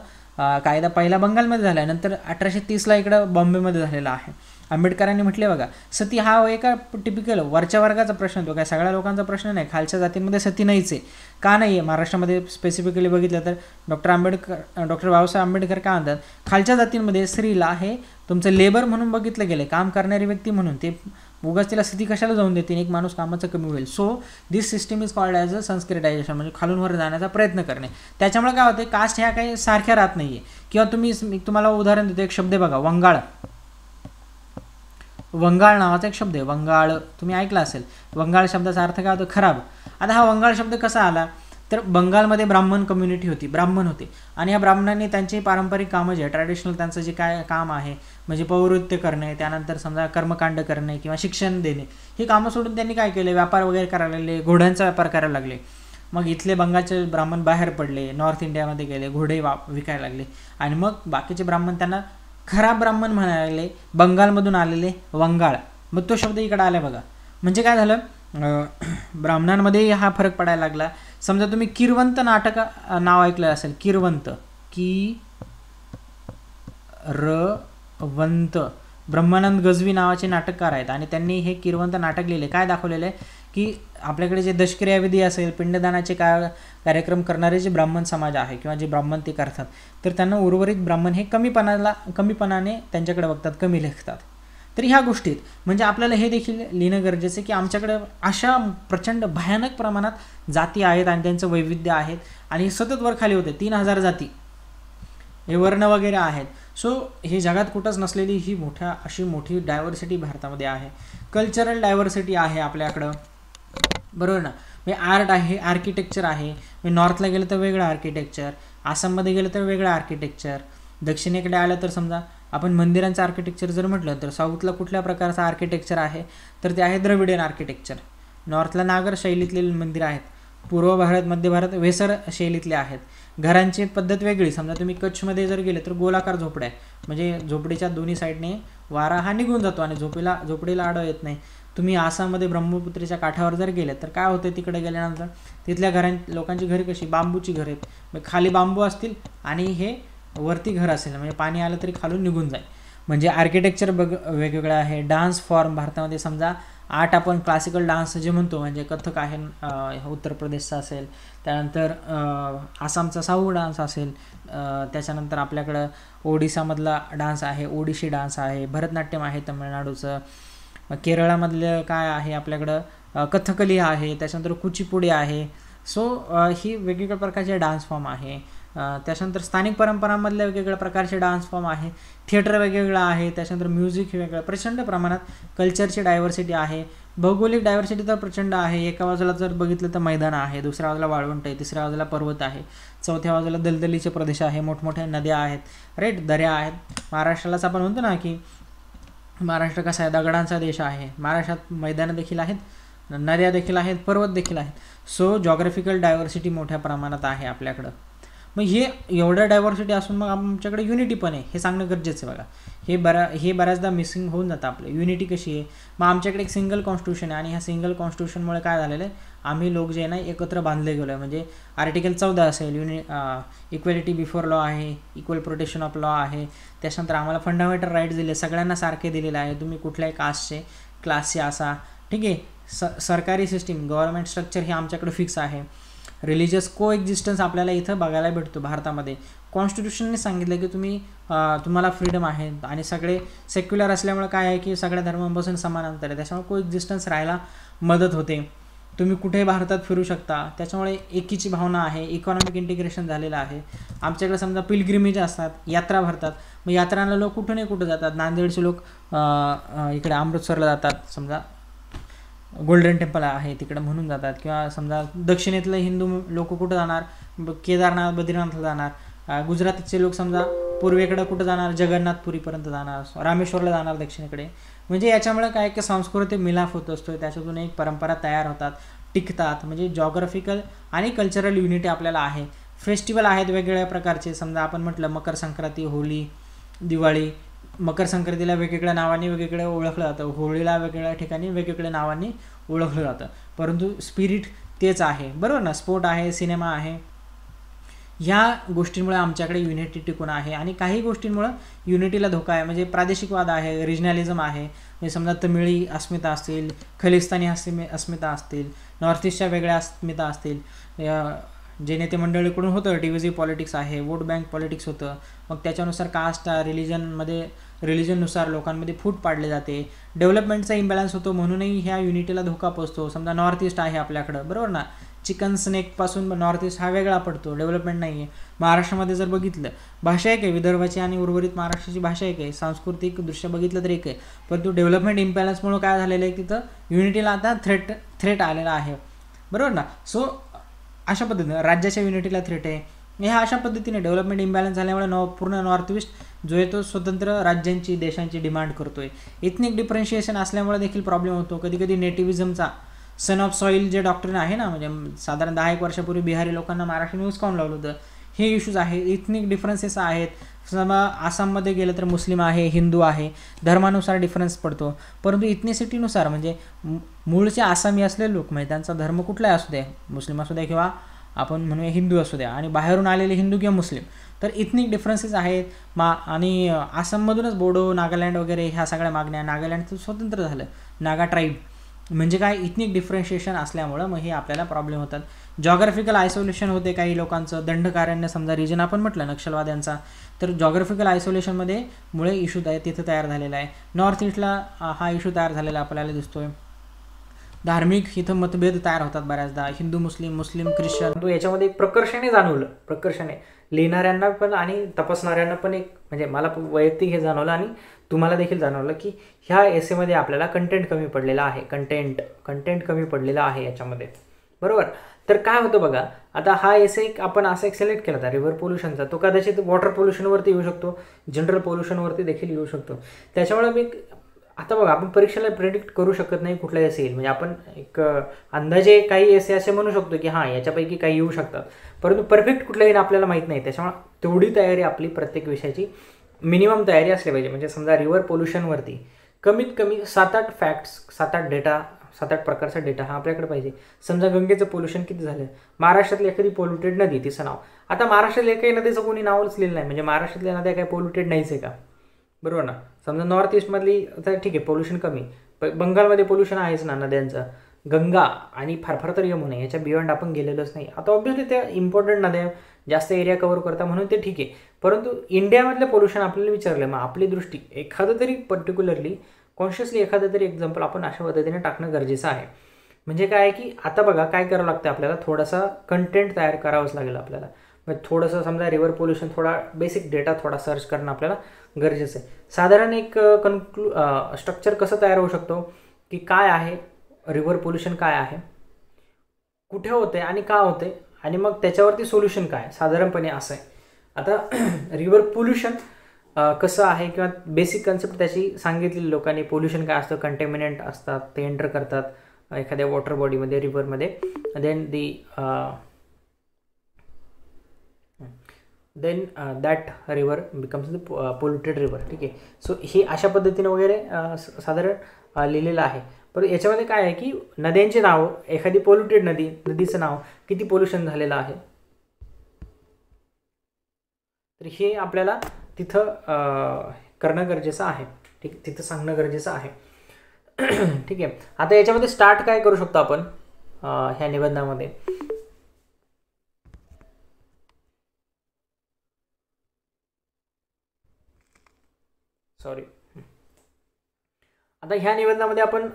कायदा पहिला बंगालमध्ये झाला, नंतर 1830ला इकडं बॉम्बेमध्ये झालेला आहे. आंबेडकरांनी म्हटले बघा, सती हा एका टिपिकल वरच्या वर्गाचा प्रश्न तो काय सगळ्या लोकांचा प्रश्न नाही. खालच्या जातींमध्ये सती नाहीच आहे. का नाही आहे? महाराष्ट्रामध्ये स्पेसिफिकली बघितलं तर डॉक्टर बाबासाहेब आंबेडकर काय म्हणतात, खालच्या जातींमध्ये स्त्रीला हे तुमचं लेबर म्हणून बघितलं गेलं, काम करणारी व्यक्ती म्हणून. ते उगाच तिला सती कशाला जाऊन देते, एक माणूस कामाचं कमी होईल. So this system is called as a Sanskritisation, म्हणजे खालून वर जाण्याचा प्रयत्न करणे. त्याच्यामुळे काय होते, कास्ट ह्या काही सारख्या राहत नाही आहे. किंवा मी तुम्हाला उदाहरण देतो, एक शब्द बघा, वंगाळ नावाचा एक शब्द आहे. वंगाळ तुम्ही ऐकला असेल. वंगाळ शब्दाचा अर्थ काय होतो, खराब. आता हा वंगाळ शब्द कसा आला तर बंगालमध्ये ब्राह्मण कम्युनिटी होती, ब्राह्मण होते आणि ह्या ब्राह्मणांनी त्यांची पारंपरिक कामं जे ट्रॅडिशनल त्यांचं जे काय काम आहे, म्हणजे पौरोहित्य करणे, त्यानंतर समजा कर्मकांड करणे किंवा शिक्षण देणे, ही कामं सोडून त्यांनी काय केले, व्यापार वगैरे करायला लागले, घोड्यांचा व्यापार करायला लागले. मग इथले बंगालचे ब्राह्मण बाहेर पडले, नॉर्थ इंडियामध्ये गेले, घोडे विकायला लागले आणि मग बाकीचे ब्राह्मण त्यांना खराब ब्राह्मण म्हणायला लागले, बंगालमधून आलेले वंगाळ. मग तो शब्द इकडे आला बघा. म्हणजे काय झालं, ब्राह्मणांमध्ये हा फरक पडायला लागला. समजा तुम्ही किरवंत नाटक नाव ऐकलं असेल, किरवंत, रवंत, ब्रह्मानंद गजवी नावाचे नाटककार आहेत आणि त्यांनी हे किरवंत नाटक लिहिले. काय दाखवलेलं आहे की आपल्याकडे जे दशक्रियाविधी असेल, पिंडदानाचे कार्यक्रम करणारे जे ब्राह्मण समाज आहे किंवा जे ब्राह्मण ते करतात, तर त्यांना उर्वरित ब्राह्मण हे कमीपणाने त्यांच्याकडे बघतात, कमी लेखतात. तर ह्या गोष्टीत म्हणजे आपल्याला हे देखील लिहिणं गरजेचं आहे की आमच्याकडे अशा प्रचंड भयानक प्रमाणात जाती आहेत आणि त्यांचं वैविध्य आहेत आणि सतत वर खाली होते. 3000 जाती हे वर्ण वगैरे आहेत. सो हे जगात कुठंच नसलेली ही अशी मोठी डायव्हर्सिटी भारतामध्ये आहे. कल्चरल डायव्हर्सिटी आहे आपल्याकडं, बरोबर ना. म्हणजे आर्ट आहे, आर्किटेक्चर आहे. म्हणजे नॉर्थला गेलं तर वेगळं आर्किटेक्चर, आसाममध्ये गेलं तर वेगळं आर्किटेक्चर, दक्षिणेकडे आलं तर समजा आपण मंदिरांचं आर्किटेक्चर जर म्हटलं तर साऊथला कुठल्या प्रकारचं आर्किटेक्चर आहे तर ते आहे द्रविडियन आर्किटेक्चर. नॉर्थला नागर शैलीतले मंदिरं आहेत, पूर्व भारत, मध्य भारत वेसर शैलीतले आहेत. घरांची पद्धत वेगळी. समजा तुम्ही कच्छमध्ये जर गेले तर गोलाकार झोपड्या आहे, म्हणजे झोपडीच्या दोन्ही साईडने वारा हा निघून जातो आणि झोपडीला आडव येत नाही. तुम्ही आसाममध्ये ब्रह्मपुत्रेच्या काठावर जर गेले तर काय होतं, तिकडे गेल्यानंतर तिथल्या लोकांची घरे कशी, बांबूची घरं आहेत. मग खाली बांबू असतील आणि हे वरती घर असेल, म्हणजे पाणी आलं तरी खालून निघून जाईल. म्हणजे आर्किटेक्चर वेगवेगळं आहे. डान्स फॉर्म भारतामध्ये समजा 8 आपण क्लासिकल डान्स जे म्हणतो, म्हणजे कथक आहे उत्तर प्रदेशचा असेल, त्यानंतर आसामचा साऊ डान्स असेल, त्याच्यानंतर आपल्याकडं ओडिसामधला डान्स आहे, ओडिशी डान्स आहे, भरतनाट्यम आहे तमिळनाडूचं, केरळामधलं काय आहे आपल्याकडं कथकली आहे, त्याच्यानंतर कुचिपुडी आहे. सो ही वेगवेगळ्या प्रकारचे डान्स फॉर्म आहे. त्याच्यानंतर स्थानिक परंपरांमधल्या वेगवेगळ्या प्रकारचे डान्स फॉर्म आहे. थिएटर वेगवेगळं आहे. त्याच्यानंतर म्युझिक हे वेगळं, प्रचंड प्रमाणात कल्चरची डायव्हर्सिटी आहे. भौगोलिक डायव्हर्सिटी तर प्रचंड आहे. एका बाजूला जर बघितलं तर मैदान आहे, दुसऱ्या बाजूला वाळवंट आहे, तिसऱ्या बाजूला पर्वत आहे, चौथ्या बाजूला दलदलीचे प्रदेश आहे, मोठमोठ्या नद्या आहेत, राईट, दऱ्या आहेत. महाराष्ट्रालाच आपण म्हणतो ना की महाराष्ट्र कसा आहे, दगडांचा देश आहे. महाराष्ट्रात मैदानं देखील आहेत, नद्या देखील आहेत, पर्वत देखील आहेत. सो जॉग्राफिकल डायव्हर्सिटी मोठ्या प्रमाणात आहे आपल्याकडं. मग हे एवढं डायव्हर्सिटी असून मग आमच्याकडे युनिटी पण आहे, हे सांगणं गरजेचं आहे. बघा, हे बऱ्याचदा मिसिंग होऊन जातं आपलं. युनिटी कशी आहे, मग आमच्याकडे एक सिंगल कॉन्स्टिट्यूशन आहे आणि ह्या सिंगल कॉन्स्टिट्यूशनमुळे काय झालेलं आहे, आम्ही लोक जे आहे ना एकत्र बांधले गेलो आहे. म्हणजे आर्टिकल 14 असेल, इक्वॅलिटी बिफोर लॉ आहे, इक्वल प्रोटेक्शन ऑफ लॉ आहे. त्याच्यानंतर आम्हाला फंडामेंटल राईट्स दिले, सगळ्यांना सारखे दिलेले आहे. तुम्ही कुठल्याही कास्टचे, क्लासचे असा, ठीक आहे. सरकारी सिस्टीम, गव्हर्नमेंट स्ट्रक्चर हे आमच्याकडे फिक्स आहे. रिलिजियस को एक्झिस्टन्स आपल्याला इथं बघायला भेटतो भारतामध्ये. कॉन्स्टिट्यूशनने सांगितलं की तुम्हाला फ्रीडम आहे आणि सगळे सेक्युलर असल्यामुळे काय आहे की सगळ्या धर्मांपासून समानांतर आहे, त्याच्यामुळे को एक्झिस्टन्स राहायला मदत होते. तुम्ही कुठेही भारतात फिरू शकता, त्याच्यामुळे एकीची भावना आहे. इकॉनॉमिक इंटिग्रेशन झालेलं आहे. आमच्याकडे समजा पिलग्रिमेज असतात, यात्रा भरतात. मग यात्रांना लोक कुठं कुठं जातात. नांदेडचे लोक इकडे अमृतसरला जातात, समजा गोल्डन टेम्पल आहे तिकडे म्हणून जातात. किंवा समजा दक्षिणेतले हिंदू लोक कुठं जाणार, केदारनाथ, बद्रीनाथला जाणार. गुजरातचे लोक समजा पूर्वेकडे कुठं जाणार, जगन्नाथपुरीपर्यंत जाणार, रामेश्वरला जाणार दक्षिणेकडे. म्हणजे याच्यामुळे काय की सांस्कृतिक मिलाफ होत असतो, त्याच्यातून एक परंपरा तयार होतात, टिकतात. म्हणजे जॉग्राफिकल आणि कल्चरल युनिटी आपल्याला आहे. फेस्टिवल आहेत वेगवेगळ्या प्रकारचे. समजा आपण म्हटलं मकर संक्रांती, होळी, दिवाळी. मकर संक्रांतीला वेगवेगळ्या नावाने वेगवेगळं ओळखलं जातं, होळीला वेगवेगळ्या ठिकाणी वेगवेगळ्या नावांनी ओळखलं जातं, परंतु स्पिरिट तेच आहे, बरोबर ना. स्पोर्ट आहे, सिनेमा आहे. ह्या गोष्टींमुळे आमच्याकडे युनिटी टिकून आहे. आणि काही गोष्टींमुळे युनिटीला धोका आहे. म्हणजे प्रादेशिकवाद आहे, रिजनलिझम आहे. म्हणजे समजा तमिळी अस्मिता असतील, खलिस्तानी अस्मिता असतील, नॉर्थ ईस्टच्या वेगळ्या अस्मिता असतील. जे नेते मंडळीकडून होतं डिव्हिजिव्ह पॉलिटिक्स आहे, वोट बँक पॉलिटिक्स होतं. मग त्याच्यानुसार कास्ट, रिलिजननुसार लोकांमध्ये फूट पाडले जाते. डेव्हलपमेंटचा इम्बॅलन्स होतो, म्हणूनही ह्या युनिटीला धोका पोचतो. समजा नॉर्थ ईस्ट आहे आपल्याकडं, बरोबर ना. चिकन स्नेकपासून नॉर्थ ईस्ट हा वेगळा पडतो, डेव्हलपमेंट नाही आहे. महाराष्ट्रामध्ये जर बघितलं, भाषा एक आहे, विदर्भाची आणि उर्वरित महाराष्ट्राची भाषा एक आहे, सांस्कृतिक दृष्ट्या बघितलं तर एक आहे. परंतु डेव्हलपमेंट इम्बॅलन्समुळे काय झालेलं आहे, तिथं युनिटीला आता थ्रेट आलेला आहे, बरोबर ना. सो अशा पद्धतीने राज्याच्या युनिटीला थ्रेट आहे. ह्या अशा पद्धतीने डेव्हलपमेंट इम्बॅलन्स झाल्यामुळे पूर्ण नॉर्थ ईस्ट जो आहे तो स्वतंत्र राज्यांची, देशांची डिमांड करतोय. इथनिक डिफरन्शिएशन असल्यामुळे देखील प्रॉब्लेम होतो. कधी कधी नेटिव्हिजमचा सन ऑफ सॉईल जे डॉक्ट्रिन आहे ना, म्हणजे साधारण 10-1 वर्षापूर्वी बिहारी लोकांना महाराष्ट्राने हुसकावून लावलं होतं. हे इश्यूज आहेत, इथनिक डिफरन्सेस आहेत. समजा आसाममध्ये गेलं तर मुस्लिम आहे, हिंदू आहे, धर्मानुसार डिफरन्स पडतो. परंतु इथनिसिटीनुसार म्हणजे मूळचे आसामी असलेले लोक, म्हणजे त्यांचा धर्म कुठलाही असू द्या, मुस्लिम असू द्या किंवा आपण म्हणूया हिंदू असू द्या, आणि बाहेरून आलेले हिंदू किंवा मुस्लिम, तर इथनिक डिफरन्सेस आहेत. आणि आसाममधूनच बोडो, नागालँड वगैरे ह्या सगळ्या मागण्या, नागालँड स्वतंत्र झालं, नागा ट्राईब. म्हणजे काय, इथनिक डिफरन्शिएशन असल्यामुळं मग हे आपल्याला प्रॉब्लेम होतात. जॉग्राफिकल आयसोलेशन होते काही लोकांचं. दंडकारण्य समजा रिजन आपण म्हटलं नक्षलवाद्यांचा, तर जॉग्राफिकल आयसोलेशनमध्ये मुळे इश्यू तिथं तयार झालेला आहे. नॉर्थ ईस्टला हा इश्यू तयार झालेला आपल्याला दिसतोय. धार्मिक इथं मतभेद तयार होतात बऱ्याचदा, हिंदू मुस्लिम, मुस्लिम ख्रिश्चन. याच्यामध्ये एक प्रकर्षाने जाणवलं, प्रकर्षाने लिहिणाऱ्यांना पण आणि तपासणाऱ्यांना पण, एक म्हणजे मला वैयक्तिक हे जाणवलं आणि तुम्हाला देखील जाणवलं की ह्या एसेमध्ये आपल्याला कंटेंट कमी पडलेला आहे, कंटेंट कमी पडलेला आहे याच्यामध्ये, बरोबर. तर काय होतं बघा, आता हा एसे आपण असा एक सिलेक्ट केला होता रिव्हर पोल्युशनचा, तो कदाचित वॉटर पोल्युशनवरती येऊ शकतो, जनरल पोल्युशनवरती देखील येऊ शकतो. त्याच्यामुळे मी आता बघा, आपण परीक्षेला प्रेडिक्ट करू शकत नाही कुठला एसे येईल. म्हणजे आपण एक अंदाजे काही एसे असे म्हणू शकतो की हां याच्यापैकी काही येऊ शकतात, परंतु परफेक्ट कुठला येईल आपल्याला माहीत नाही. त्याच्यामुळे तेवढी तयारी आपली प्रत्येक विषयाची मिनिमम तयारी असली पाहिजे. म्हणजे समजा रिव्हर पोल्युशनवरती कमीत कमी 7-8 फॅक्ट्स, 7-8 डेटा, 7-8 प्रकारचा डेटा हा आपल्याकडे पाहिजे. समजा गंगेचं पोल्युशन किती झालं, महाराष्ट्रातली एखादी पोल्युटेड नदी, तिचं नाव. आता महाराष्ट्रातल्या काही नदीचं कोणी नावच लिहिलं नाही, म्हणजे महाराष्ट्रातल्या नद्या काही पोल्युटेड नाहीच आहे का, बरोबर ना. समजा नॉर्थ ईस्टमधली तर ठीक आहे पोल्युशन कमी, बंगालमध्ये पोल्युशन आहेच ना नद्यांचं. गंगा आणि फार फार तर यमुना याच्या बियॉन्ड आपण गेलेलोच नाही. आता ऑब्व्हियसली त्या इम्पॉर्टंट नद्या जास्त एरिया कव्हर करता म्हणून ते ठीक आहे, परंतु इंडियामधलं पोल्युशन आपल्याला विचारलं, मग आपली दृष्टी एखादं तरी पर्टिक्युलरली कॉन्शियसली एखादं तरी एक्झाम्पल आपण अशा पद्धतीने टाकणं गरजेचं आहे. म्हणजे काय आहे की आता बघा काय करावं लागतं आपल्याला, थोडासा कंटेंट तयार करावंच लागेल आपल्याला. म्हणजे थोडंसं समजा रिव्हर पोल्युशन थोडा बेसिक डेटा थोडा सर्च करणं आपल्याला गरजेचं आहे. साधारण एक स्ट्रक्चर कसं तयार होऊ शकतो की काय आहे रिव्हर पोल्युशन, काय आहे, कुठे होते आणि का होते, आणि मग त्याच्यावरती सोल्युशन काय, साधारणपणे असं आहे. आता रिव्हर पोल्युशन कसं आहे किंवा बेसिक कन्सेप्ट त्याची सांगितलेली लोकांनी. पोल्युशन काय असतं, कंटेमिनंट असतात, ते एंटर करतात एखाद्या वॉटर बॉडीमध्ये, रिव्हरमध्ये, then that river becomes the polluted river. ठीक आहे. सो ही अशा पद्धतीने वगैरे साधारण लिहिलेलं आहे. पण याच्यामध्ये काय आहे की नद्यांची नावं, एखादी पोल्युटेड नदीचं नाव, किती पोल्युशन झालेलं आहे, तर हे आपल्याला तिथं करणं गरजेचं आहे. ठीक, तिथं सांगणं गरजेचं आहे. ठीक आहे. आता याच्यामध्ये स्टार्ट काय करू शकतो आपण ह्या निबंधामध्ये, सॉरी, आता ह्या निबंधामध्ये आपण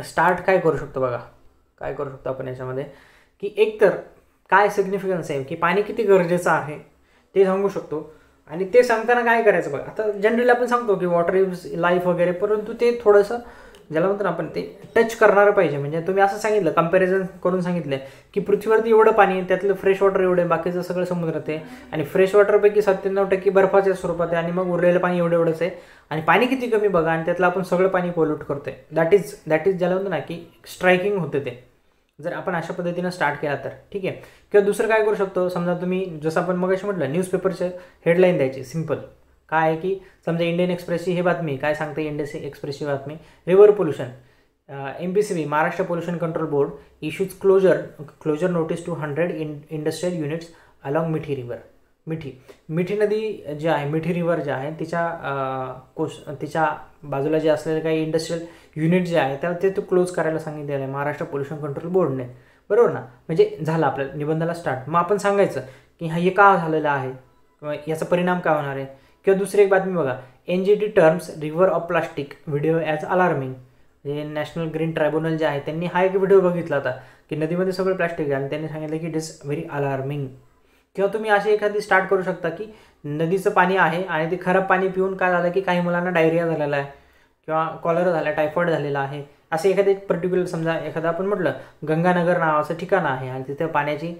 स्टार्ट काय करू शकतो बघा, काय करू शकतो आपण याच्यामध्ये की एकतर काय सिग्निफिकन्स आहे की पाणी किती गरजेचं आहे ते सांगू शकतो. आणि ते सांगताना काय करायचं बघा, आता जनरली आपण सांगतो की वॉटर इज लाईफ वगैरे, परंतु ते थोडंसं ज्याला म्हणतो ना आपण ते टच करणारं पाहिजे. म्हणजे तुम्ही असं सांगितलं, कंपॅरिझन करून सांगितलं की पृथ्वीवरती एवढं पाणी, त्यातलं फ्रेश वॉटर एवढे, बाकीचं सगळं समुद्रात आहे, आणि फ्रेश वॉटरपैकी 97% बर्फाच्या स्वरूपात आहे, आणि मग उरलेलं पाणी एवढंच आहे, आणि पाणी किती कमी बघा, आणि त्यातलं आपण सगळं पाणी पोल्यूट करतोय. दॅट इज ज्याला म्हणतो ना की स्ट्रायकिंग होते ते, जर आपण अशा पद्धतीनं स्टार्ट केला तर. ठीक आहे. किंवा दुसरं काय करू शकतो, समजा तुम्ही जसं आपण मगाशी म्हटलं न्यूजपेपरचे हेडलाईन द्यायची सिम्पल. काय आहे की समजा इंडियन एक्सप्रेसची ही बातमी काय सांगते, इंडियन एक्सप्रेसची बातमी, river pollution, MPCB Maharashtra pollution control board issues closure notice to 100 industrial units along Mithi river. Mithi नदी जी आहे, मिठी रिव्हर जे आहे तिच्या बाजूला जे असलेले काही इंडस्ट्रियल युनिट जे आहे त्याला ते क्लोज करायला सांगितलेलं आहे महाराष्ट्र पोल्युशन कंट्रोल बोर्डने, बरोबर ना. म्हणजे झालं आपल्या निबंधाला स्टार्ट. मग आपण सांगायचं की हे का झालेलं आहे किंवा याचा परिणाम काय होणार आहे. किंवा दुसरी एक बातमी बघा, NGT terms river of plastic video as alarming. म्हणजे नॅशनल ग्रीन ट्रायब्युनल जे आहे त्यांनी हा एक व्हिडिओ बघितला होता की नदीमध्ये सगळं प्लास्टिक आहे, आणि त्यांनी सांगितलं की इट इज व्हेरी अलार्मिंग. किंवा तुम्ही अशी एखादी स्टार्ट करू शकता की नदीचं पाणी आहे आणि ते खराब पाणी पिऊन काय झालं की काही मुलांना डायरिया झालेला आहे किंवा कॉलरा झाला, टायफॉईड झालेला आहे, असे एखादे पर्टिक्युलर समजा एखादं आपण म्हटलं गंगानगर नावाचं ठिकाण आहे आणि तिथे पाण्याची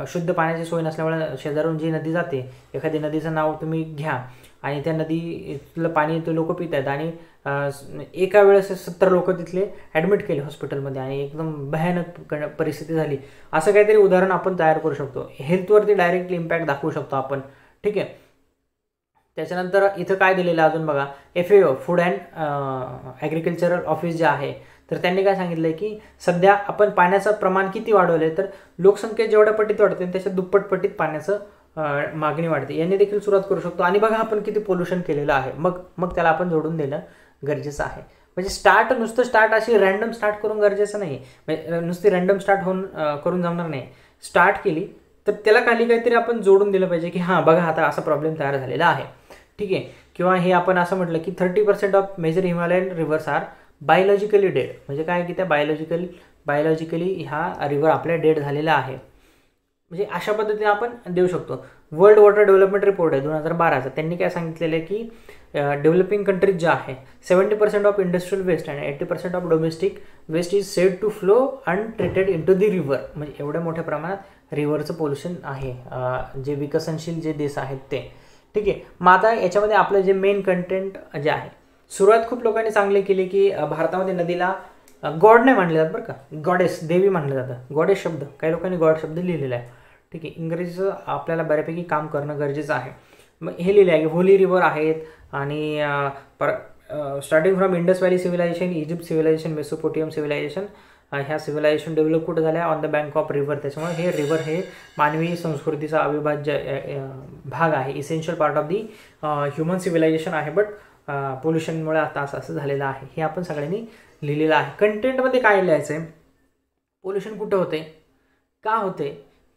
शुद्ध पाण्याची सोय नसल्यामुळे शेजारून जी नदी जाते, एखादी नदीचं नाव तुम्ही घ्या आणि त्या नदीतलं पाणी ते लोक पित आहेत, आणि एका वेळेस 70 लोक तिथले ॲडमिट केले हॉस्पिटलमध्ये आणि एकदम भयानक परिस्थिती झाली. असं काहीतरी उदाहरण आपण तयार करू शकतो. हेल्थवरती डायरेक्टली इम्पॅक्ट दाखवू शकतो आपण. ठीक आहे. त्याच्यानंतर इथं काय दिलेलं अजून बघा, FAO food and agricultural office जे आहे, तर त्यांनी काय सांगितलं आहे की सध्या आपण पाण्याचं प्रमाण किती वाढवलं आहे, तर लोकसंख्या जेवढ्या पटीत वाढते त्याच्या दुप्पट पटीत पाण्याचं मागणी वाढते. यांनी देखील सुरुवात करू शकतो. आणि बघा आपण किती पोल्युशन केलेलं आहे, मग त्याला आपण जोडून देणं गरजेचं आहे. म्हणजे नुसतं स्टार्ट अशी रँडम स्टार्ट करून गरजेचं नाही, म्हणजे नुसती रँडम स्टार्ट करून जमणार नाही. स्टार्ट केली तर त्याला खाली काहीतरी आपण जोडून दिलं पाहिजे की हां बघा आता असा प्रॉब्लेम तयार झालेला आहे. ठीक आहे. किंवा हे आपण असं म्हटलं की 30% of major Himalayan rivers are biologically dead. म्हणजे काय की त्या बायोलॉजिकली ह्या रिव्हर आपल्या डेड झालेल्या आहे. म्हणजे अशा पद्धतीने आपण देऊ शकतो. वर्ल्ड वॉटर डेव्हलपमेंट रिपोर्ट आहे 2012चा, त्यांनी काय सांगितलेलं आहे की डेव्हलपिंग कंट्रीज ज्या आहे 70% ऑफ इंडस्ट्रियल वेस्ट आणि 80% of domestic waste is said to flow untreated into the river. म्हणजे एवढ्या मोठ्या प्रमाणात रिव्हरचं पोल्युशन आहे जे विकसनशील जे देश आहेत ते. ठीक आहे. मग आता याच्यामध्ये आपलं जे मेन कंटेंट जे आहे, सुरुवात खूप लोकांनी चांगली केली की भारतामध्ये नदीला गॉड नाही मानले जात बरं का, गॉडेस देवी मानलं जातं. गॉडेस शब्द काही लोकांनी गॉड शब्द लिहिलेला आहे. ठीक आहे. इंग्रजीचं आपल्याला बऱ्यापैकी काम करणं गरजेचं आहे. मग हे लिहिले आहे की व्होली रिव्हर आहेत आणि starting from Indus valley civilisation, Egypt civilisation, Mesopotamian civilisation, ह्या सिव्हिलायझेशन डेव्हलप कुठं झाल्या on the bank of river. त्याच्यामुळे हे रिव्हर हे मानवी संस्कृतीचा अविभाज्य भाग आहे, essential part of the human civilisation आहे. बट पोल्युशनमुळे आता असं झालेलं आहे, हे आपण सगळ्यांनी लिहिलेलं आहे. कंटेंटमध्ये काय लिहायचं आहे, पोल्युशन कुठं होते, का होते,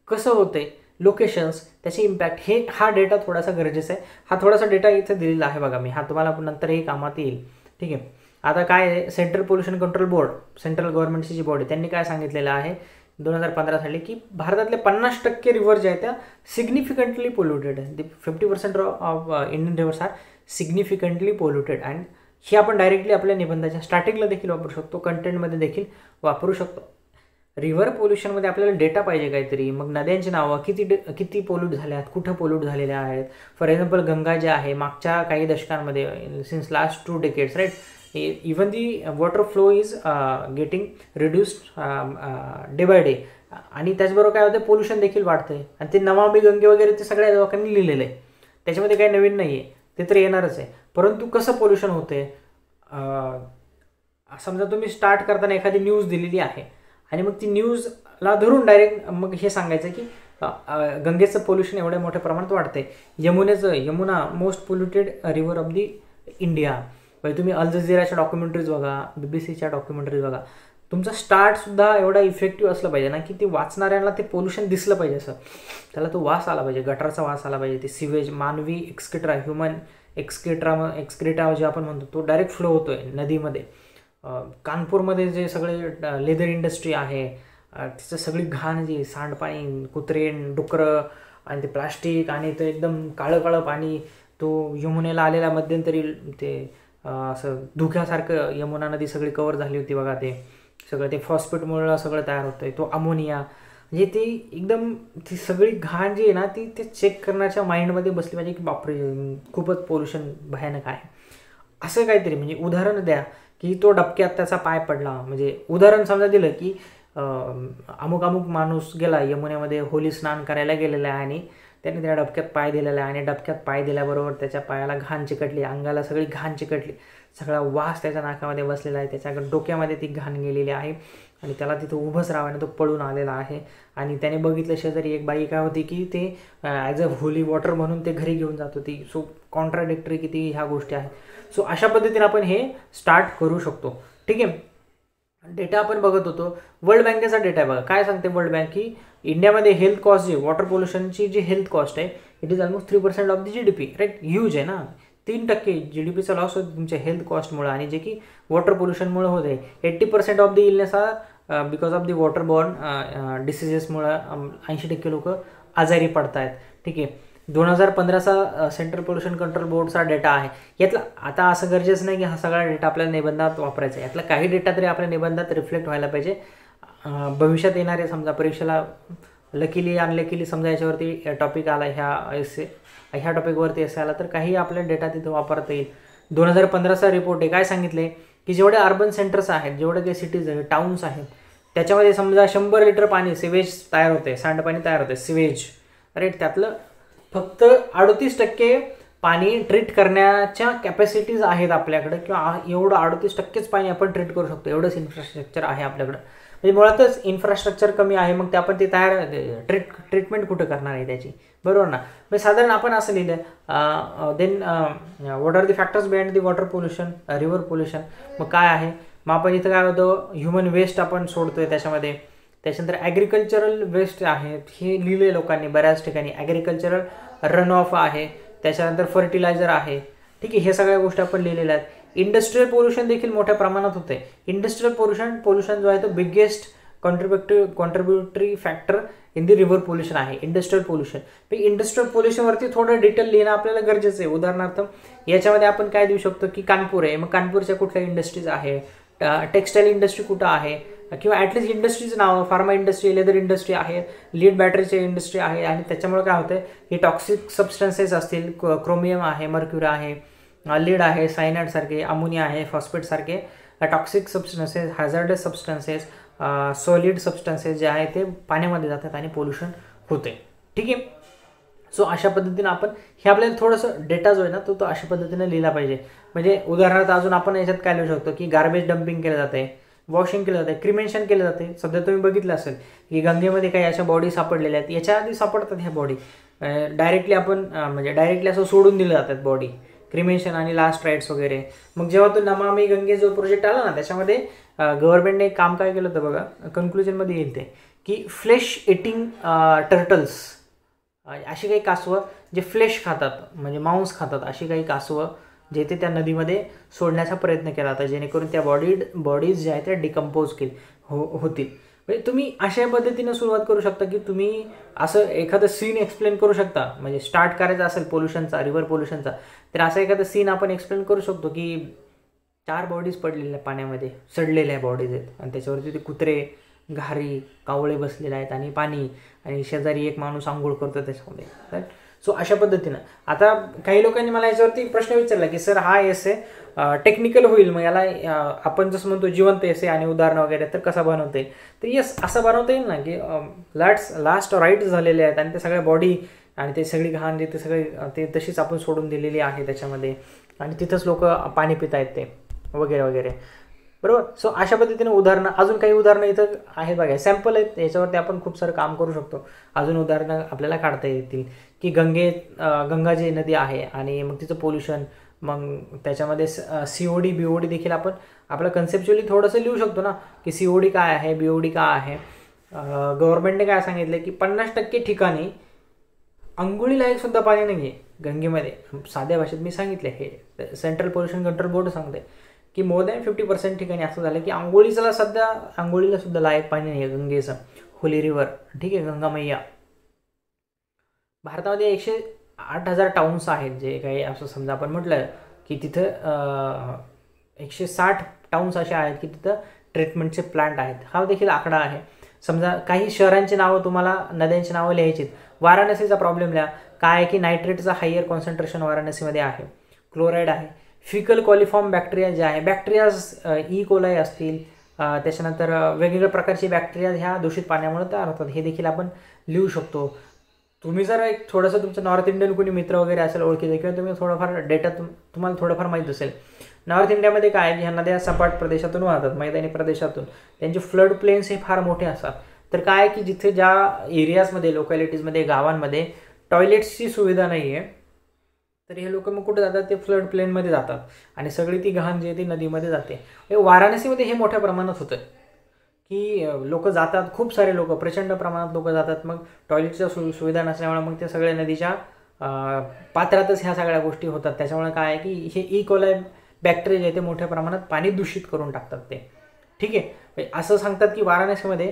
कसं होते, लोकेशन्स, त्याचे इम्पॅक्ट, हा डेटा थोडासा गरजेचा आहे. हा थोडासा डेटा इथे दिलेला आहे बघा मी, हा तुम्हाला नंतरही कामात येईल. ठीक आहे. आता काय आहे, central pollution control board, central गव्हर्नमेंटची जी बोर्ड आहे, त्यांनी काय सांगितलेलं आहे 2015 साली की भारतातले 50% रिव्हर जे आहेत त्या सिग्निफिकंटली पोल्युटेड आहे. 50% of Indian rivers are significantly polluted. And हे आपण डायरेक्टली आपल्या निबंधाच्या स्टार्टिंगला देखील वापरू शकतो, कंटेंटमध्ये देखील वापरू शकतो. रिव्हर पोल्युशनमध्ये आपल्याला डेटा पाहिजे काहीतरी. मग नद्यांची नावं किती पोल्यूट झाल्या आहेत, कुठं पोल्यूट झालेल्या आहेत. फॉर एक्झाम्पल गंगा जे आहे मागच्या काही दशकांमध्ये, since last 2 decades right, even the water flow is getting reduced day by day. आणि त्याचबरोबर काय होतं, पोल्युशन देखील वाढतंय. आणि ते नमामि गंगे वगैरे ते सगळ्या लोकांनी लिहिलेलं आहे, त्याच्यामध्ये काही नवीन नाही आहे, ते तर येणारच आहे. परंतु कसं पोल्युशन होते, समजा तुम्ही स्टार्ट करताना एखादी न्यूज दिलेली आहे आणि मग ती न्यूजला धरून डायरेक्ट मग हे सांगायचं की गंगेचं पोल्युशन एवढ्या मोठ्या प्रमाणात वाढते, Yamuna most polluted river of the India. म्हणजे तुम्ही अल जझीराच्या डॉक्युमेंटरीज बघा, BBCच्या डॉक्युमेंटरीज बघा. तुमचा स्टार्टसुद्धा एवढा इफेक्टिव्ह असलं पाहिजे ना की ते वाचणाऱ्यांना ते पोल्युशन दिसलं पाहिजे, असं त्याला तो वास आला पाहिजे, गटारचा वास आला पाहिजे, ते सिवेज, मानवी एक्सक्रिटा, ह्युमन एक्सक्रिटा जे आपण म्हणतो तो डायरेक्ट फ्लो होतोय नदीमध्ये. कानपूरमध्ये जे सगळे लेदर इंडस्ट्री आहे तिचं सगळी घाण, जी सांडपाणी, कुत्रे, डुकरं आणि ते प्लास्टिक आणि ते एकदम काळं पाणी, तो यमुनेला आलेला मध्यंतरी ते असं धुक्यासारखं यमुना नदी सगळी कवर झाली होती बघा. ते सगळं ते फॉस्फेटमुळे सगळं तयार होतं आहे, तो अमोनिया. म्हणजे ते एकदम ती सगळी घाण जी आहे ना ती ते चेक करण्याच्या माइंडमध्ये बसली पाहिजे की बापरे खूपच पोल्युशन भयानक आहे, असं काहीतरी. म्हणजे उदाहरण द्या की तो डबक्यात त्याचा पाय पडला. म्हणजे उदाहरण समजा दिलं की अमुक माणूस गेला यमुनेमध्ये होली स्नान करायला गेलेला आहे आणि त्याने त्या डबक्यात पाय दिलेला आहे आणि डबक्यात पाय दिल्याबरोबर त्याच्या पायाला घाण चिकटली, अंगाला सगळी घाण चिकटली, सगळा वास त्याच्या नाकामध्ये बसलेला आहे, त्याच्या डोक्यामध्ये ती घाण गेलेली आहे आणि त्याला तिथं उभंच राहावं, तो पळून आलेला आहे. आणि त्याने बघितलं शेजारी एक बाई काय होती की ते ॲज अ होली वॉटर म्हणून ते घरी घेऊन जात होती. सो कॉन्ट्राडिक्टरी किती ह्या गोष्टी आहेत. सो अशा पद्धतीने आपण हे स्टार्ट करू शकतो. ठीक आहे. डेटा आपण बघत होतो, वर्ल्ड बँकेचा डेटा आहे बघा. काय सांगते वर्ल्ड बँक की इंडियामध्ये हेल्थ कॉस्ट जी वॉटर पोल्युशनची जी हेल्थ कॉस्ट आहे it is almost 3% of the GDP right. Huge आहे ना. 3% GDPचा लॉस होतो तुमच्या हेल्थ कॉस्टमुळे आणि जे की वॉटर पोल्युशनमुळे होत आहे. 80% of the illness are because of the water borne डिसिजेसमुळं 80% लोक आजारी पडत आहेत. ठीक आहे. 2015चा सेंट्रल पोल्युशन कंट्रोल बोर्डचा डेटा आहे. यातला आता असं गरजेचं नाही की हा सगळा डेटा आपल्या निबंधात वापरायचा आहे, यातला काही डेटा तरी आपल्या निबंधात रिफ्लेक्ट व्हायला पाहिजे. भविष्यात येणारे समजा परीक्षेला लकीली अनलकीली समजा याच्यावरती टॉपिक आला, ह्या टॉपिकवरती एसे आला तर काही आपल्या डेटा तिथं वापरता येईल. 2015चा रिपोर्ट आहे. काय सांगितले की जेवढे अर्बन सेंटर्स आहेत, जेवढे काही सिटीज आहेत, टाउन्स आहेत, त्याच्यामध्ये समजा 100 लिटर पाणी सिवेज तयार होते, सांडपाणी तयार होते सिवेज राईट. त्यातलं फक्त 38% पाणी ट्रीट करण्याच्या कॅपॅसिटीज आहेत आपल्याकडे, किंवा एवढं 38%च पाणी आपण ट्रीट करू शकतो, एवढंच इन्फ्रास्ट्रक्चर आहे आपल्याकडं. म्हणजे मुळातच इन्फ्रास्ट्रक्चर कमी आहे, मग ते आपण ते तयार ट्रीटमेंट कुठं करणार आहे त्याची, बरोबर ना. म्हणजे साधारण आपण असं लिहिलं then what are the factors behind the water pollution, river pollution. मग काय आहे, मग आपण इथं काय होतं, ह्युमन वेस्ट आपण सोडतोय त्याच्यामध्ये. त्याच्यानंतर ॲग्रिकल्चरल वेस्ट आहेत, हे लिहिले लोकांनी बऱ्याच ठिकाणी. ॲग्रिकल्चरल रन ऑफ आहे, त्याच्यानंतर फर्टिलायझर आहे. ठीक आहे. हे सगळ्या गोष्टी आपण लिहिलेल्या आहेत. इंडस्ट्रियल पोल्युशन देखील मोठ्या प्रमाणात होते. इंडस्ट्रियल पोल्युशन जो आहे तो biggest contributory factor in the river pollution आहे इंडस्ट्रियल पोल्युशन. इंडस्ट्रियल पोल्युशनवरती थोडं डिटेल लिहिणं आपल्याला गरजेचं आहे. उदाहरणार्थ याच्यामध्ये आपण काय देऊ शकतो की कानपूर आहे, मग कानपूरच्या कुठल्या इंडस्ट्रीज आहे, टेक्स्टाईल इंडस्ट्री कुठं आहे, किंवा ॲटलिस्ट इंडस्ट्रीचं नाव, फार्मा इंडस्ट्री, लेदर इंडस्ट्री आहे, लीड बॅटरीची इंडस्ट्री आहे. आणि त्याच्यामुळे काय होतं हे टॉक्सिक सबस्टन्सेस असतील, क्रोमियम आहे, मर्क्युरी आहे, लीड आहे, सायनाइड सारखे, अमोनिया आहे, फॉस्फेट सारखे toxic substances, hazardous substances, solid substances जे आहे ते पाण्यामध्ये जातात आणि पोल्युशन होते. ठीक आहे. सो अशा पद्धतीने आपण हे आपल्याला थोडंसं डेटा जो आहे ना तो अशा पद्धतीने लिहिला पाहिजे. म्हणजे उदाहरणार्थ अजून आपण याच्यात काय लिहू शकतो की गार्बेज डम्पिंग केलं जाते, वॉशिंग केलं जाते, क्रिमेशन केलं जाते. सध्या तुम्ही बघितलं असेल की गंगेमध्ये काही अशा बॉडी सापडलेल्या आहेत, याच्या आधी सापडतात ह्या बॉडी डायरेक्टली आपण म्हणजे डायरेक्टली असं सोडून दिलं जातात बॉडी, क्रिमेशन आणि लास्ट राईट्स वगैरे. मग जेव्हा तो नमामि गंगे जो प्रोजेक्ट आला ना त्याच्यामध्ये गव्हर्नमेंटने एक काम काय केलं होतं बघा, कन्क्लुजनमध्ये येईल ते की फ्लेश एटिंग टर्टल्स, अशी काही कासवं जे फ्लेश खातात म्हणजे मांस खातात, अशी काही कासवं जे ते त्या नदीमध्ये सोडण्याचा प्रयत्न केला होता जेणेकरून त्या बॉडीज ज्या आहेत त्या डिकम्पोज होतील. म्हणजे तुम्ही अशा पद्धतीनं सुरुवात करू शकता की तुम्ही असं एखादं सीन एक्सप्लेन करू शकता. म्हणजे स्टार्ट करायचा असेल पोल्युशनचा, रिव्हर पोल्युशनचा, तर असं एखादं सीन आपण एक्सप्लेन करू शकतो की 4 बॉडीज पडलेल्या पाण्यामध्ये, सडलेल्या बॉडीज आहेत आणि त्याच्यावरती ते कुत्रे, घारी, कावळे बसलेले आहेत आणि पाणी, आणि शेजारी एक माणूस आंघोळ करतो त्याच्यामध्ये. राईट. सो अशा पद्धतीनं आता काही लोकांनी मला याच्यावरती प्रश्न विचारला की सर हा एसे टेक्निकल होईल, मग याला आपण जसं म्हणतो जिवंत एसे आणि उदाहरणं वगैरे तर कसा बनवता येईल. तर येस, असं बनवता येईल ना की लास्ट राईट झालेले आहेत आणि ते सगळ्या बॉडी आणि ते सगळी घाण जे ते सगळे ते तशीच आपण सोडून दिलेली आहे त्याच्यामध्ये आणि तिथंच लोक पाणी पित आहेत ते वगैरे वगैरे. बरोबर. सो अशा पद्धतीने उदाहरणं, अजून काही उदाहरणं इथं आहेत बघा, सॅम्पल आहेत, याच्यावरती आपण खूप सारं काम करू शकतो. अजून उदाहरणं आपल्याला काढता येतील की गंगा जी नदी आहे आणि मग तिचं पोल्युशन, मग त्याच्यामध्ये COD BOD देखील आपण आपलं कन्सेप्च्युअली थोडंसं लिहू शकतो ना की COD काय आहे, BOD काय आहे. गव्हर्नमेंटने काय सांगितलं की 50% ठिकाणी अंघोळीलायक सुद्धा पाणी नाही आहे गंगेमध्ये. साध्या भाषेत मी सांगितले, हे सेंट्रल पोल्युशन कंट्रोल बोर्ड सांगते की मोर दॅन 50% ठिकाणी असं झालं की आंघोळीला सुद्धा लायक पाणी नाही आहे गंगेचं, होली रिव्हर. ठीक आहे, गंगा मैया. भारतामध्ये 108,000 टाउन्स आहेत, जे काही असं समजा आपण म्हटलं की तिथं 160 टाउन्स असे आहेत की तिथं ट्रीटमेंटचे प्लांट आहेत. हा देखील आकडा आहे. समजा काही शहरांची नावं तुम्हाला, नद्यांची नावं लिहायची. वाराणसीचा प्रॉब्लेम लिहा. काय आहे की नायट्रेटचा हायर कॉन्सन्ट्रेशन वाराणसीमध्ये आहे, क्लोराईड आहे, फिकल कॉलिफॉर्म बॅक्टेरिया जे आहे, बॅक्टेरियाज ई कोलाई असतील, त्याच्यानंतर वेगवेगळ्या प्रकारचे बॅक्टेरिया ह्या दूषित पाण्यामुळे तयार होतात, हे देखील आपण लिहू शकतो. तुम्ही जर एक थोडंसं तुमचं नॉर्थ इंडियन कोणी मित्र वगैरे असेल ओळखीचे किंवा तुम्ही थोडंफार डेटा तुम्हाला थोडंफार माहीत असेल, नॉर्थ इंडियामध्ये काय आहे की ह्या नद्या सपाट प्रदेशातून वाहतात, मैदानी प्रदेशातून, त्यांचे फ्लड प्लेन्स हे फार मोठे असतात. तर काय आहे की जिथे ज्या एरियाजमध्ये, लोकॅलिटीजमध्ये, गावांमध्ये टॉयलेट्सची सुविधा नाही आहे, तर हे लोक मग कुठे जातात, ते फ्लड प्लेनमध्ये जातात आणि सगळी ती घाण जी आहे ती नदीमध्ये जाते. वाराणसीमध्ये हे मोठ्या प्रमाणात होतं की लोक जातात, खूप सारे लोक, प्रचंड प्रमाणात लोक जातात. मग टॉयलेटच्या सुविधा नसल्यामुळे मग ते सगळ्या नदीच्या पात्रातच ह्या सगळ्या गोष्टी होतात. त्याच्यामुळे काय आहे की हे ई कोलाई बॅक्टेरिया जे ते मोठ्या प्रमाणात पाणी दूषित करून टाकतात ते. ठीक आहे. असं सांगतात की वाराणसीमध्ये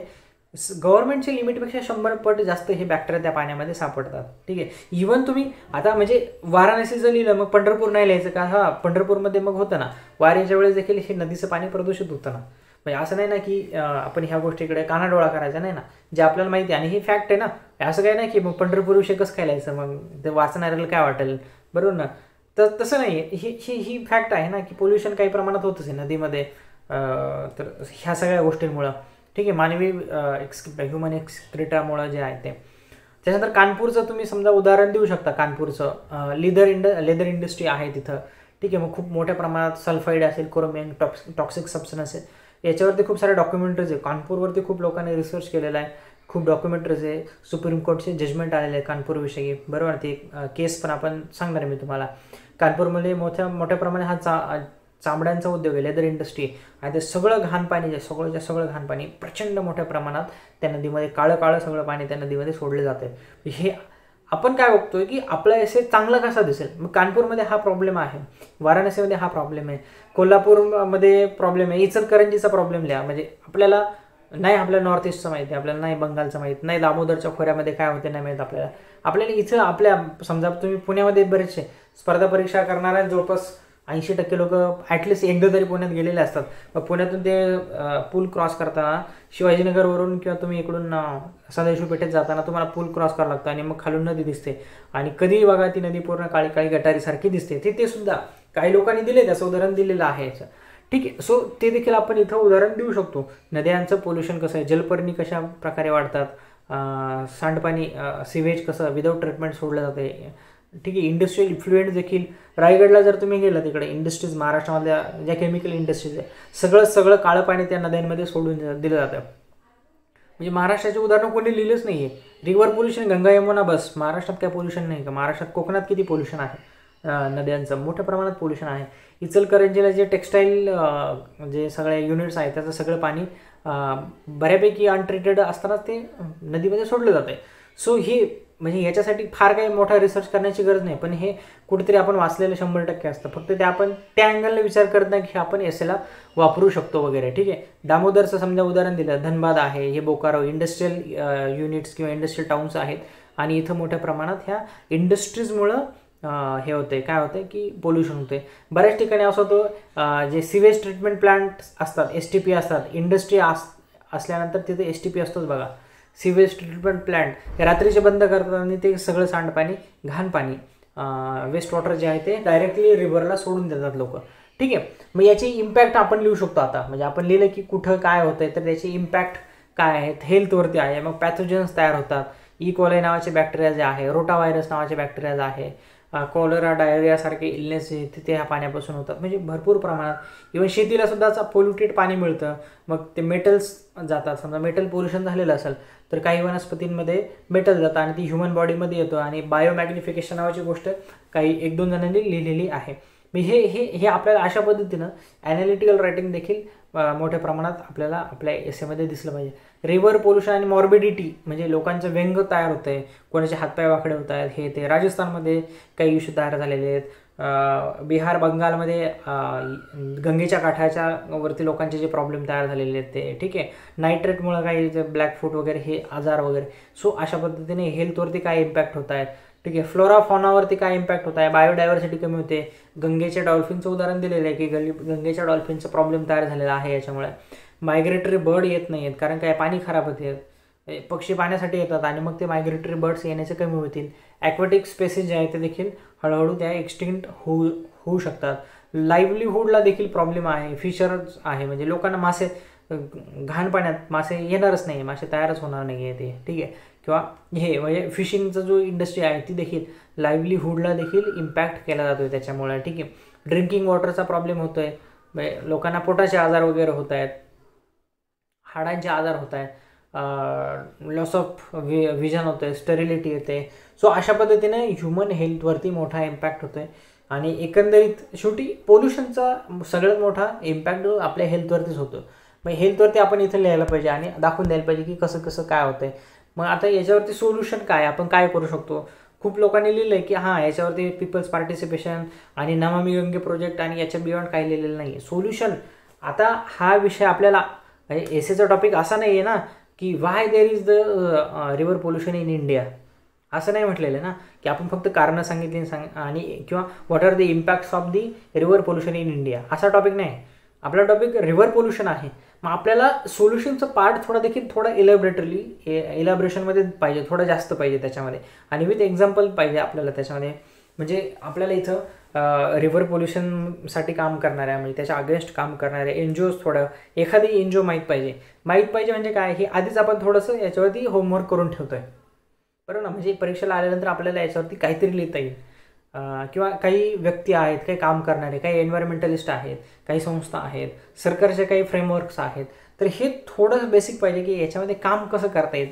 गव्हर्नमेंटच्या लिमिटपेक्षा 100 पट जास्त हे बॅक्टेरिया त्या पाण्यामध्ये सापडतात. ठीक आहे. इव्हन तुम्ही आता म्हणजे वाराणसी जर लिहिलं मग पंढरपूर नाही लिहायचं का? हा, पंढरपूरमध्ये मग होतं ना, वारीच्या वेळेस देखील हे नदीचं पाणी प्रदूषित होतं ना. म्हणजे असं नाही ना की आपण ह्या गोष्टीकडे कानाडोळा करायचा नाही ना, जे आपल्याला माहिती आहे आणि ही फॅक्ट आहे ना. असं काही नाही की मग पंढरपूर विषय कसं काय लिहायचं, मग ते वाचणाऱ्याला काय वाटेल, बरोबर ना. तर तसं नाही आहे, ही फॅक्ट आहे ना की पोल्युशन काही प्रमाणात होतच आहे नदीमध्ये. तर ह्या सगळ्या गोष्टींमुळं, ठीक आहे, मानवी ह्युमन एक्सक्रिटामुळं जे आहे ते. त्याच्यानंतर कानपूरचं तुम्ही समजा उदाहरण देऊ शकता. कानपूरचं लेदर इंडस्ट्री आहे तिथं. ठीक आहे. मग खूप मोठ्या प्रमाणात सल्फाईड असेल, क्रोमियम, टॉक्सिक सबस्टन्स आहे. याच्यावरती खूप साऱ्या डॉक्युमेंटरीज आहे. कानपूरवरती खूप लोकांनी रिसर्च केलेला आहे, खूप डॉक्युमेंटरीज आहे. सुप्रीम कोर्टचे जजमेंट आलेले आहे कानपूरविषयी, बरोबर. ते केस पण आपण सांगणार मी तुम्हाला. कानपूरमध्ये मोठ्या प्रमाणात हा चामड्यांचा उद्योग आहे, लेदर इंडस्ट्री, आणि ते सगळं घाण पाणी जे सगळं घाण पाणी प्रचंड मोठ्या प्रमाणात त्या नदीमध्ये, काळं सगळं पाणी त्या नदीमध्ये सोडले जाते. हे आपण काय बघतोय की आपला एसे चांगला कसा दिसेल. मग कानपूरमध्ये हा प्रॉब्लेम आहे, वाराणसीमध्ये हा प्रॉब्लेम आहे, कोल्हापूरमध्ये प्रॉब्लेम आहे, इचलकरंजीचा प्रॉब्लेम लिहा. म्हणजे आपल्याला नाही, आपल्या नॉर्थ ईस्टचं माहिती आहे, आपल्याला नाही बंगालचं माहीत नाही, दामोदरच्या खोऱ्यामध्ये काय होते नाही माहीत आपल्याला इथं आपल्या समजा तुम्ही पुण्यामध्ये बरेचसे स्पर्धा परीक्षा करणाऱ्या जवळपास 80% लोक ॲटलिस्ट एकदा तरी पुण्यात गेलेले असतात. मग पुण्यातून ते पूल क्रॉस करताना शिवाजीनगरवरून किंवा तुम्ही इकडून सदाशिव पेठेत जाताना तुम्हाला पूल क्रॉस करावं लागतं आणि मग खालून नदी दिसते आणि कधीही बघा ती नदी पूर्ण काळी काळी गटारीसारखी दिसते. ते सुद्धा काही लोकांनी दिले, त्याचं उदाहरण दिलेलं आहे. ठीक आहे. सो ते देखील आपण इथं उदाहरण देऊ शकतो. नद्यांचं पोल्युशन कसं आहे, जलपर्णी कशा प्रकारे वाढतात, सांडपाणी सिवेज कसं विदाऊट ट्रीटमेंट सोडलं जाते, ठीक आहे. इंडस्ट्रियल इफ्लुएंट देखील रायगडला जर तुम्ही गेला तिकडे इंडस्ट्रीज महाराष्ट्रामधल्या ज्या केमिकल इंडस्ट्रीज आहे सगळं काळं पाणी त्या नद्यांमध्ये सोडून दिलं जातं. म्हणजे महाराष्ट्राचे उदाहरण कोणी लिहिलंच नाही आहे. रिव्हर पोल्युशन गंगा यमुना बस, महाराष्ट्रात काय पोल्युशन नाही का? महाराष्ट्रात कोकणात किती पोल्युशन आहे, नद्यांचं मोठ्या प्रमाणात पोल्युशन आहे. इचलकरंजीला जे टेक्स्टाईल जे सगळे युनिट्स आहेत त्याचं सगळं पाणी बऱ्यापैकी अनट्रीटेड असतानाच ते नदीमध्ये सोडलं जातं आहे. सो हे म्हणजे याच्यासाठी फार काही मोठा रिसर्च करण्याची गरज नाही, पण हे कुठेतरी आपण वाचलेलं 100% असतं. फक्त ते आपण त्या अँगलने विचार करत नाही की आपण एसएला वापरू शकतो वगैरे, ठीक आहे. दामोदरचं समजा उदाहरण दिलं, धनबाद आहे, हे बोकारो इंडस्ट्रियल युनिट्स किंवा इंडस्ट्रियल टाउन्स आहेत आणि इथं मोठ्या प्रमाणात ह्या इंडस्ट्रीजमुळं हे होते, काय होते की पोल्युशन होते. बऱ्याच ठिकाणी असं होतं जे सिवेज ट्रीटमेंट प्लांट असतात, STP असतात, इंडस्ट्री असल्यानंतर तिथे STP असतोच बघा, सिवेज ट्रीटमेंट प्लांट. हे रात्रीचे बंद करतात आणि ते सगळं सांडपाणी घाण पाणी वेस्ट वॉटर जे आहे ते डायरेक्टली रिव्हरला सोडून देतात लोक, ठीक आहे. मग याची इम्पॅक्ट आपण लिहू शकतो आता. म्हणजे आपण लिहिलं की कुठं काय होतंय तर त्याची इम्पॅक्ट काय आहेत, हेल्थवरती आहे. मग पॅथोजन्स तयार होतात, कोलाई नावाचे बॅक्टेरिया जे आहे, रोटा व्हायरस नावाचे बॅक्टेरिया जे आहे, कॉलरा डायरियासारखे इलनेस तिथे ह्या पाण्यापासून होतात. म्हणजे भरपूर प्रमाणात इव्हन शेतीला सुद्धा पोल्युटेड पाणी मिळतं. मग ते मेटल्स जातात, समजा मेटल पोल्युशन झालेलं असेल तर काही वनस्पतींमध्ये मेटल जातं आणि ती ह्युमन बॉडीमध्ये येतं. आणि बायोमॅग्निफिकेशन नावाची गोष्ट काही 1-2 जणांनी लिहिलेली आहे. हे हे हे आपल्याला अशा पद्धतीनं ॲनालिटिकल रायटिंग देखील मोठ्या प्रमाणात आपल्याला आपल्या एसेमध्ये दिसलं पाहिजे. रिव्हर पोल्युशन आणि मॉर्बिडिटी म्हणजे लोकांचं व्यंग तयार होतं आहे, कोणाचे हातपाय वाकडे होत आहेत, हे ते. राजस्थानमध्ये काही इश्यू तयार झालेले आहेत. बिहार बंगालमध्ये गंगेच्या काठाच्या वरती लोकांचे जे प्रॉब्लेम तयार झालेले आहेत ते, ठीक आहे. नायट्रेटमुळं काही जे ब्लॅक फूट वगैरे हे आजार वगैरे. सो अशा पद्धतीने हेल्थवरती काय इम्पॅक्ट होत आहेत, ठीक आहे. फ्लोरा फॉनावरती काय इम्पॅक्ट होत आहे, बायोडायव्हर्सिटी कमी होते. गंगेच्या डॉल्फिनचं उदाहरण दिलेलं आहे की गंगेच्या डॉल्फिनचा प्रॉब्लेम तयार झालेला आहे याच्यामुळे. मायग्रेटरी बर्ड येत नाही आहेत कारण काय पाणी खराब होते, पक्षी पाण्यासाठी येतात आणि मग ते मायग्रेटरी बर्ड्स येण्याचे कमी होतील. ॲक्वॅटिक स्पेसिस जे आहेत ते देखील हळूहळू त्या एक्सटिंक्ट होऊ शकतात. लाईव्हलीहूडला देखील प्रॉब्लेम आहे, फिशर्स आहे म्हणजे लोकांना मासे घाण पाण्यात मासे येणारच नाही, मासे तयारच होणार नाही आहे ते, ठीक आहे. किंवा हे म्हणजे फिशिंगचा जो इंडस्ट्री आहे ती देखील लाईव्हलीहूडला देखील इम्पॅक्ट केला जातो आहे त्याच्यामुळे, ठीक आहे. ड्रिंकिंग वॉटरचा प्रॉब्लेम होतो आहे, म्हणजे लोकांना पोटाचे आजार वगैरे होत आहेत, हाडांचे आजार होत आहेत, लॉस ऑफ विजन होतं आहे, स्टेरिलिटी येते. सो अशा पद्धतीने ह्युमन हेल्थवरती मोठा इम्पॅक्ट होतो आहे. आणि एकंदरीत शेवटी पोल्युशनचा सगळ्यात मोठा इम्पॅक्ट आपल्या हेल्थवरतीच होतो. मग हेल्थवरती आपण इथं लिहायला पाहिजे आणि दाखवून द्यायला पाहिजे की कसं कसं काय होतं आहे. मग आता याच्यावरती सोल्युशन काय, आपण काय करू शकतो. खूप लोकांनी लिहिलं आहे की हां याच्यावरती पीपल्स पार्टिसिपेशन आणि नमामि गंगे प्रोजेक्ट आणि याच्या बियॉन्ड काही लिहिलेलं नाही आहे. सोल्युशन आता हा विषय आपल्याला एसेचा टॉपिक असा नाही आहे ना की Y there is the river pollution in India, असं नाही म्हटलेलं ना की आपण फक्त कारणं सांगितली आणि किंवा what are the impacts of the river pollution in India असा टॉपिक नाही. आपला टॉपिक रिव्हर पोल्युशन आहे. मग आपल्याला सोल्युशनचं पार्ट थोडा इलॅबरेशनमध्ये पाहिजे, थोडं जास्त पाहिजे त्याच्यामध्ये आणि विथ एक्झाम्पल पाहिजे आपल्याला त्याच्यामध्ये. म्हणजे आपल्याला इथं रिव्हर पोल्युशनसाठी काम करणाऱ्या म्हणजे त्याच्या अगेन्स्ट काम करणाऱ्या NGOज थोडं एखादी NGO माहीत पाहिजे म्हणजे काय हे आधीच आपण थोडंसं याच्यावरती होमवर्क करून ठेवतो आहे, बरोबर ना. म्हणजे परीक्षेला आल्यानंतर आपल्याला याच्यावरती काहीतरी लिहिता येईल. किंवा काही व्यक्ती आहेत, काही काम करणारे, काही एन्व्हायरमेंटलिस्ट आहेत, काही संस्था आहेत, सरकारचे काही फ्रेमवर्क्स आहेत. तर हे थोडं बेसिक पाहिजे की याच्यामध्ये काम कसं करता येईल,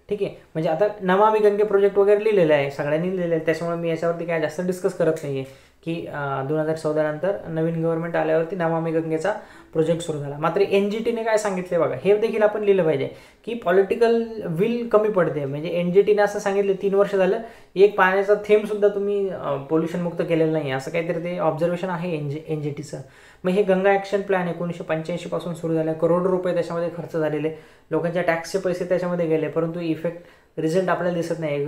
ठीक आहे. म्हणजे आता नमामि गंगे प्रोजेक्ट वगैरे लिहिलेलं आहे, सगळ्यांनी लिहिलेलं आहे, त्याच्यामुळे मी याच्यावरती काय जास्त डिस्कस करत नाही आहे की 2014 नंतर नवीन गव्हर्नमेंट आल्यावरती नमामि गंगेचा प्रोजेक्ट सुरू झाला. मात्र NGTने काय सांगितले बघा, हे देखील आपण लिहिलं पाहिजे की पॉलिटिकल विल कमी पडते. म्हणजे NGTने असं सांगितलं 3 वर्ष झालं एक पाण्याचा थेंबसुद्धा तुम्ही पोल्युशन मुक्त केलेलं नाही, असं काहीतरी ते ऑब्झर्वेशन आहे NGTचं. मग हे गंगा ॲक्शन प्लॅन 1985 पासून सुरू झालं, करोडो रुपये त्याच्यामध्ये खर्च झालेले, लोकांच्या टॅक्सचे पैसे त्याच्यामध्ये गेले, परंतु इफेक्ट रिझल्ट आपल्याला दिसत नाही.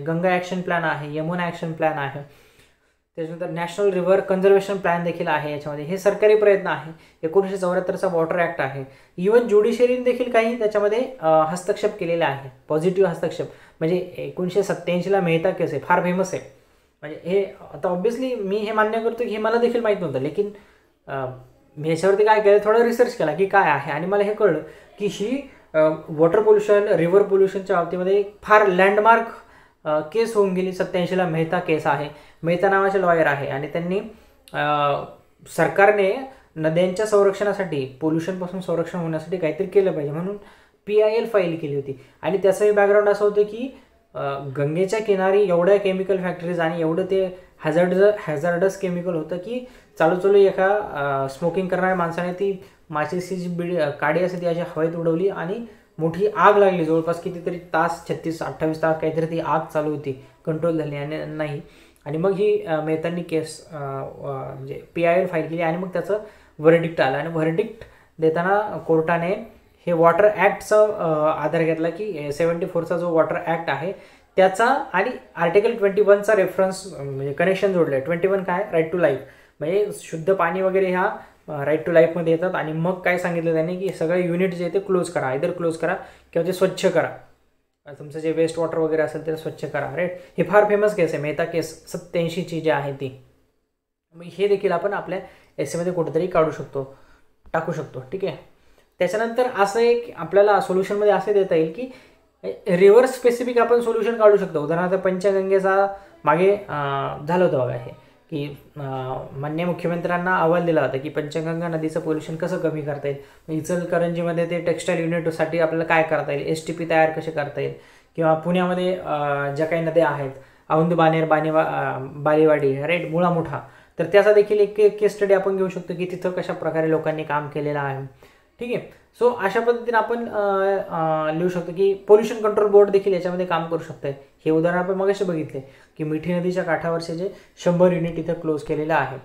गंगा ॲक्शन प्लॅन आहे, यमुना ॲक्शन प्लॅन आहे, त्याच्यानंतर नॅशनल रिव्हर कन्झर्वेशन प्लॅन देखील आहे याच्यामध्ये. हे सरकारी प्रयत्न आहे. 1974चा वॉटर ॲक्ट आहे. इव्हन ज्युडिशियरीने देखील काही त्याच्यामध्ये हस्तक्षेप केलेला आहे, पॉझिटिव्ह हस्तक्षेप. म्हणजे 1987ला मेहता केस आहे, फार फेमस आहे. म्हणजे हे आता ऑब्व्हियसली मी हे मान्य करतो की हे मला देखील माहीत नव्हतं, लेकिन मी याच्यावरती काय केलं, थोडं रिसर्च केला की काय आहे आणि मला हे कळलं की ही वॉटर पोल्युशन, रिव्हर पोल्युशनच्या बाबतीमध्ये एक फार लँडमार्क केस होऊन गेली 87ला मेहता केस आहे. मेहता नावाचे लॉयर आहे आणि त्यांनी सरकारने नद्यांच्या संरक्षणासाठी, पोल्युशनपासून संरक्षण होण्यासाठी काहीतरी केलं पाहिजे म्हणून PIL फाईल केली होती. आणि त्याचंही बॅकग्राऊंड असं होतं की गंगेच्या किनारी एवढ्या केमिकल फॅक्टरीज आणि एवढं ते हॅझार्डस केमिकल होतं की चालू एका स्मोकिंग करणाऱ्या माणसाने ती माचीची जी काडी असते ती अशी हवेत उडवली आणि मोठी आग लागली. जवळपास कितीतरी तास, 36-28 तास काहीतरी ती आग चालू होती, कंट्रोल झाली आणि नाही. आणि मग ही मेहतांनी केस म्हणजे PIL फाईल केली आणि मग त्याचं व्हर्डिक्ट आलं. आणि व्हर्डिक्ट देताना कोर्टाने हे वॉटर ॲक्टचा आधार घेतला की 74चा जो वॉटर ॲक्ट आहे त्याचा आणि आर्टिकल 21चा रेफरन्स म्हणजे कनेक्शन जोडलं आहे. 21 काय, राईट टू लाईफ, म्हणजे शुद्ध पाणी वगैरे ह्या राईट टू लाईफमध्ये येतात. आणि मग काय सांगितलं त्याने की सगळे युनिट जे ते क्लोज करा, आयदर क्लोज करा किंवा ते स्वच्छ करा, तुमचं जे वेस्ट वॉटर वगैरे असेल ते स्वच्छ करा. राईट, हे फार फेमस केस आहे, मेहता केस 87ची जी आहे ती. हे देखील आपण आपल्या एसेमध्ये कुठेतरी टाकू शकतो. ठीक आहे. त्याच्यानंतर असं एक आपल्याला सोल्युशनमध्ये असं देता येईल की रिव्हर स्पेसिफिक आपण सोल्युशन काढू शकतो. उदाहरणार्थ पंचगंगेचा मागे झालं होतं बघा हे की माननीय मुख्यमंत्र्यांना अहवाल दिला होता की पंचगंगा नदीचं पोल्युशन कसं कमी करता येईल. इचलकरंजीमध्ये ते टेक्स्टाईल युनिटसाठी आपल्याला काय करता येईल, STP तयार कसे करता येईल, किंवा पुण्यामध्ये ज्या काही नद्या आहेत औंध, बाणेर, बालेवाडी, राईट, मुळा मुठा, तर त्याचा देखील एक केस स्टडी आपण घेऊ शकतो की तिथं कशा प्रकारे लोकांनी काम केलेलं आहे. ठीक आहे. सो अशा पद्धतीने आपण लिहू शकतो की पोल्युशन कंट्रोल बोर्ड देखील याच्यामध्ये काम करू शकते. हे उदाहरण आपण मगाशी बघितले की मिठी नदीच्या काठावरचे जे 100 युनिट इथं क्लोज केलेलं आहे.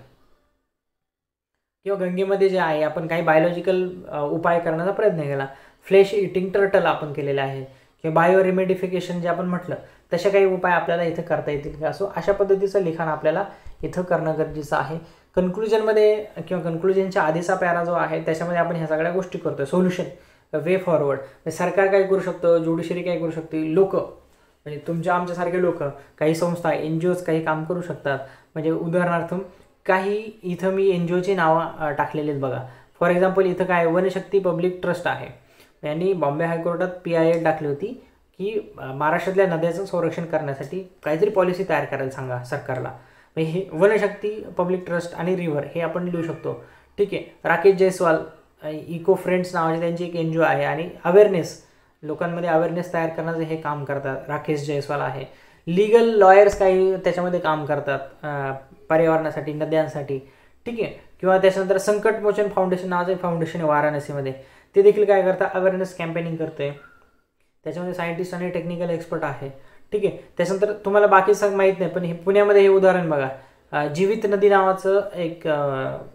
किंवा गंगेमध्ये जे आहे आपण काही बायोलॉजिकल उपाय करण्याचा प्रयत्न केला, फ्लेश इटिंग टर्टल आपण केलेलं आहे, किंवा बायो रिमेडिफिकेशन जे आपण म्हटलं तसे काही उपाय आपल्याला इथं करता येतील का. सो अशा पद्धतीचं लिखाण आपल्याला इथं करणं गरजेचं आहे. कन्क्लुजनमध्ये किंवा कन्क्लुजनच्या आधीचा पॅरा जो आहे त्याच्यामध्ये आपण ह्या सगळ्या गोष्टी करतोय. सोल्युशन, वे फॉरवर्ड, सरकार काय करू शकतं, ज्युडिशरी काय करू शकते, लोक म्हणजे तुमच्या आमच्यासारखे लोक, काही संस्था, NGOज काही काम करू शकतात. म्हणजे उदाहरणार्थ काही इथं मी NGOची नावं टाकलेली आहेत बघा. फॉर एक्झाम्पल इथं काय वनशक्ती पब्लिक ट्रस्ट आहे, यांनी बॉम्बे हायकोर्टात PIL टाकली होती की महाराष्ट्रातल्या नद्याचं संरक्षण करण्यासाठी काहीतरी पॉलिसी तयार करायला सांगा सरकारला. हे वनशक्ती पब्लिक ट्रस्ट आणि रिव्हर हे आपण लिहू शकतो. ठीक आहे. राकेश जयस्वाल इको फ्रेंड्स नावाची त्यांची एक NGO आहे आणि अवेअरनेस, लोकांमध्ये अवेअरनेस तयार करण्याचं हे काम करतात, राकेश जयस्वाल आहे. लिगल लॉयर्स काही त्याच्यामध्ये काम करतात पर्यावरणासाठी, नद्यांसाठी. ठीक आहे. किंवा त्याच्यानंतर संकटमोचन फाउंडेशन नावाचं फाउंडेशन आहे वाराणसीमध्ये, ते देखील काय करतात, अवेअरनेस कॅम्पेनिंग करते. त्याच्यामध्ये सायंटिस्ट आणि टेक्निकल एक्सपर्ट आहे. ठीक आहे. त्याच्यानंतर तुम्हाला बाकी माहीत नाही पण हे पुण्यामध्ये हे उदाहरण बघा, जीवित नदी नावाचं एक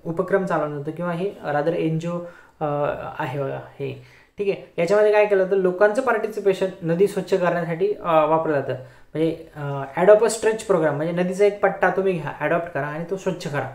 उपक्रम चालवलं होतं किंवा हे रादर NGO आहे बघा हे. ठीक आहे. याच्यामध्ये काय केलं तर लोकांचं पार्टिसिपेशन नदी स्वच्छ करण्यासाठी वापरलं जातं. म्हणजे ॲडॉप्ट अ स्ट्रेच प्रोग्राम, म्हणजे नदीचा एक पट्टा तुम्ही घ्या, ॲडॉप्ट करा आणि तो स्वच्छ करा.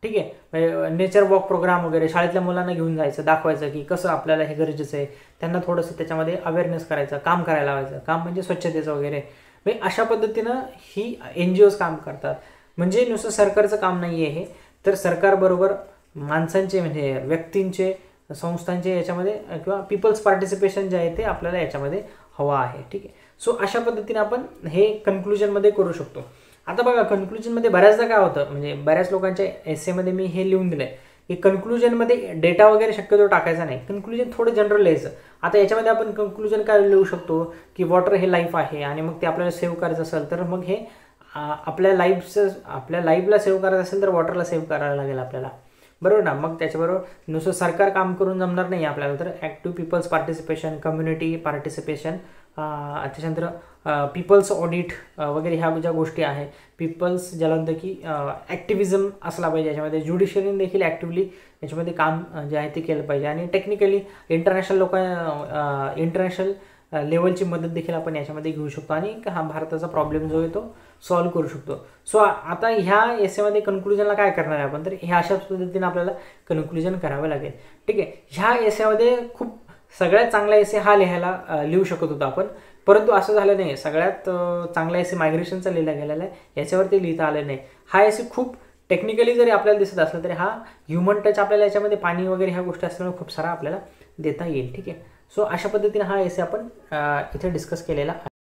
ठीक आहे. म्हणजे नेचर वॉक प्रोग्राम वगैरे शाळेतल्या मुलांना घेऊन जायचं, दाखवायचं की कसं आपल्याला हे गरजेचं आहे, त्यांना थोडंसं त्याच्यामध्ये अवेअरनेस करायचं, काम करायला लावायचं, काम म्हणजे स्वच्छतेचं वगैरे. म्हणजे अशा पद्धतीनं ही NGOज काम करतात. म्हणजे नुसतं सरकारचं काम नाही आहे हे, तर सरकारबरोबर माणसांचे म्हणजे व्यक्तींचे, संस्थांचे याच्यामध्ये किंवा पीपल्स पार्टिसिपेशन जे आहे ते आपल्याला याच्यामध्ये हवं आहे. ठीक आहे. सो अशा पद्धतीने आपण हे कन्क्लुजनमध्ये करू शकतो. आता बघा कन्क्लुजनमध्ये बऱ्याचदा काय होतं, म्हणजे बऱ्याच लोकांच्या एसेमध्ये मी हे लिहून दिलं आहे की कन्क्लुजनमध्ये डेटा वगैरे शक्यतो टाकायचा नाही, कन्क्लुजन थोडं जनरल लिहायचं. आता याच्यामध्ये आपण कन्क्लुजन काय लिहू शकतो की वॉटर हे लाईफ आहे आणि मग ते आपल्याला सेव्ह करायचं असेल तर मग हे आपल्या लाईफला सेव्ह करायचं असेल तर वॉटरला सेव्ह करायला लागेल आपल्याला, बरोबर ना. मग त्याच्याबरोबर नुसतं सरकार काम करून जमणार नाही आपल्याला, तर active people's participation, community participation, त्याच्यानंतर पीपल्स ऑडिट वगैरे ह्या ज्या गोष्टी आहे, पीपल्स ज्याला म्हणतं की ॲक्टिव्हिजम असला पाहिजे याच्यामध्ये. ज्युडिशरीने देखील ॲक्टिव्हली याच्यामध्ये काम जे आहे ते केलं पाहिजे. आणि टेक्निकली इंटरनॅशनल लेवलची मदत देखील आपण याच्यामध्ये घेऊ शकतो आणि हा भारताचा प्रॉब्लेम जो आहे तो सॉल्व्ह करू शकतो. सो आता ह्या एसेमध्ये कन्क्लुजनला काय करणार आहे आपण, तर ह्या अशा पद्धतीने आपल्याला कन्क्लुजन करावं लागेल. ठीक आहे. ह्या एसेमध्ये खूप सगळ्यात चांगला एसे हा लिहू शकत होतो आपण, परंतु असं झालं नाही. सगळ्यात चांगला एसे मायग्रेशनचा लिहिला गेलेला आहे, याच्यावरती लिहिता आलं नाही. हा एसे खूप टेक्निकली जरी आपल्याला दिसत असलं तरी हा ह्युमन टच आपल्याला याच्यामध्ये पाणी वगैरे ह्या गोष्टी असल्यामुळे खूप सारा आपल्याला देता येईल. ठीक आहे. सो अशा पद्धतीने हा एसे आपण इथे डिस्कस केलेला आहे.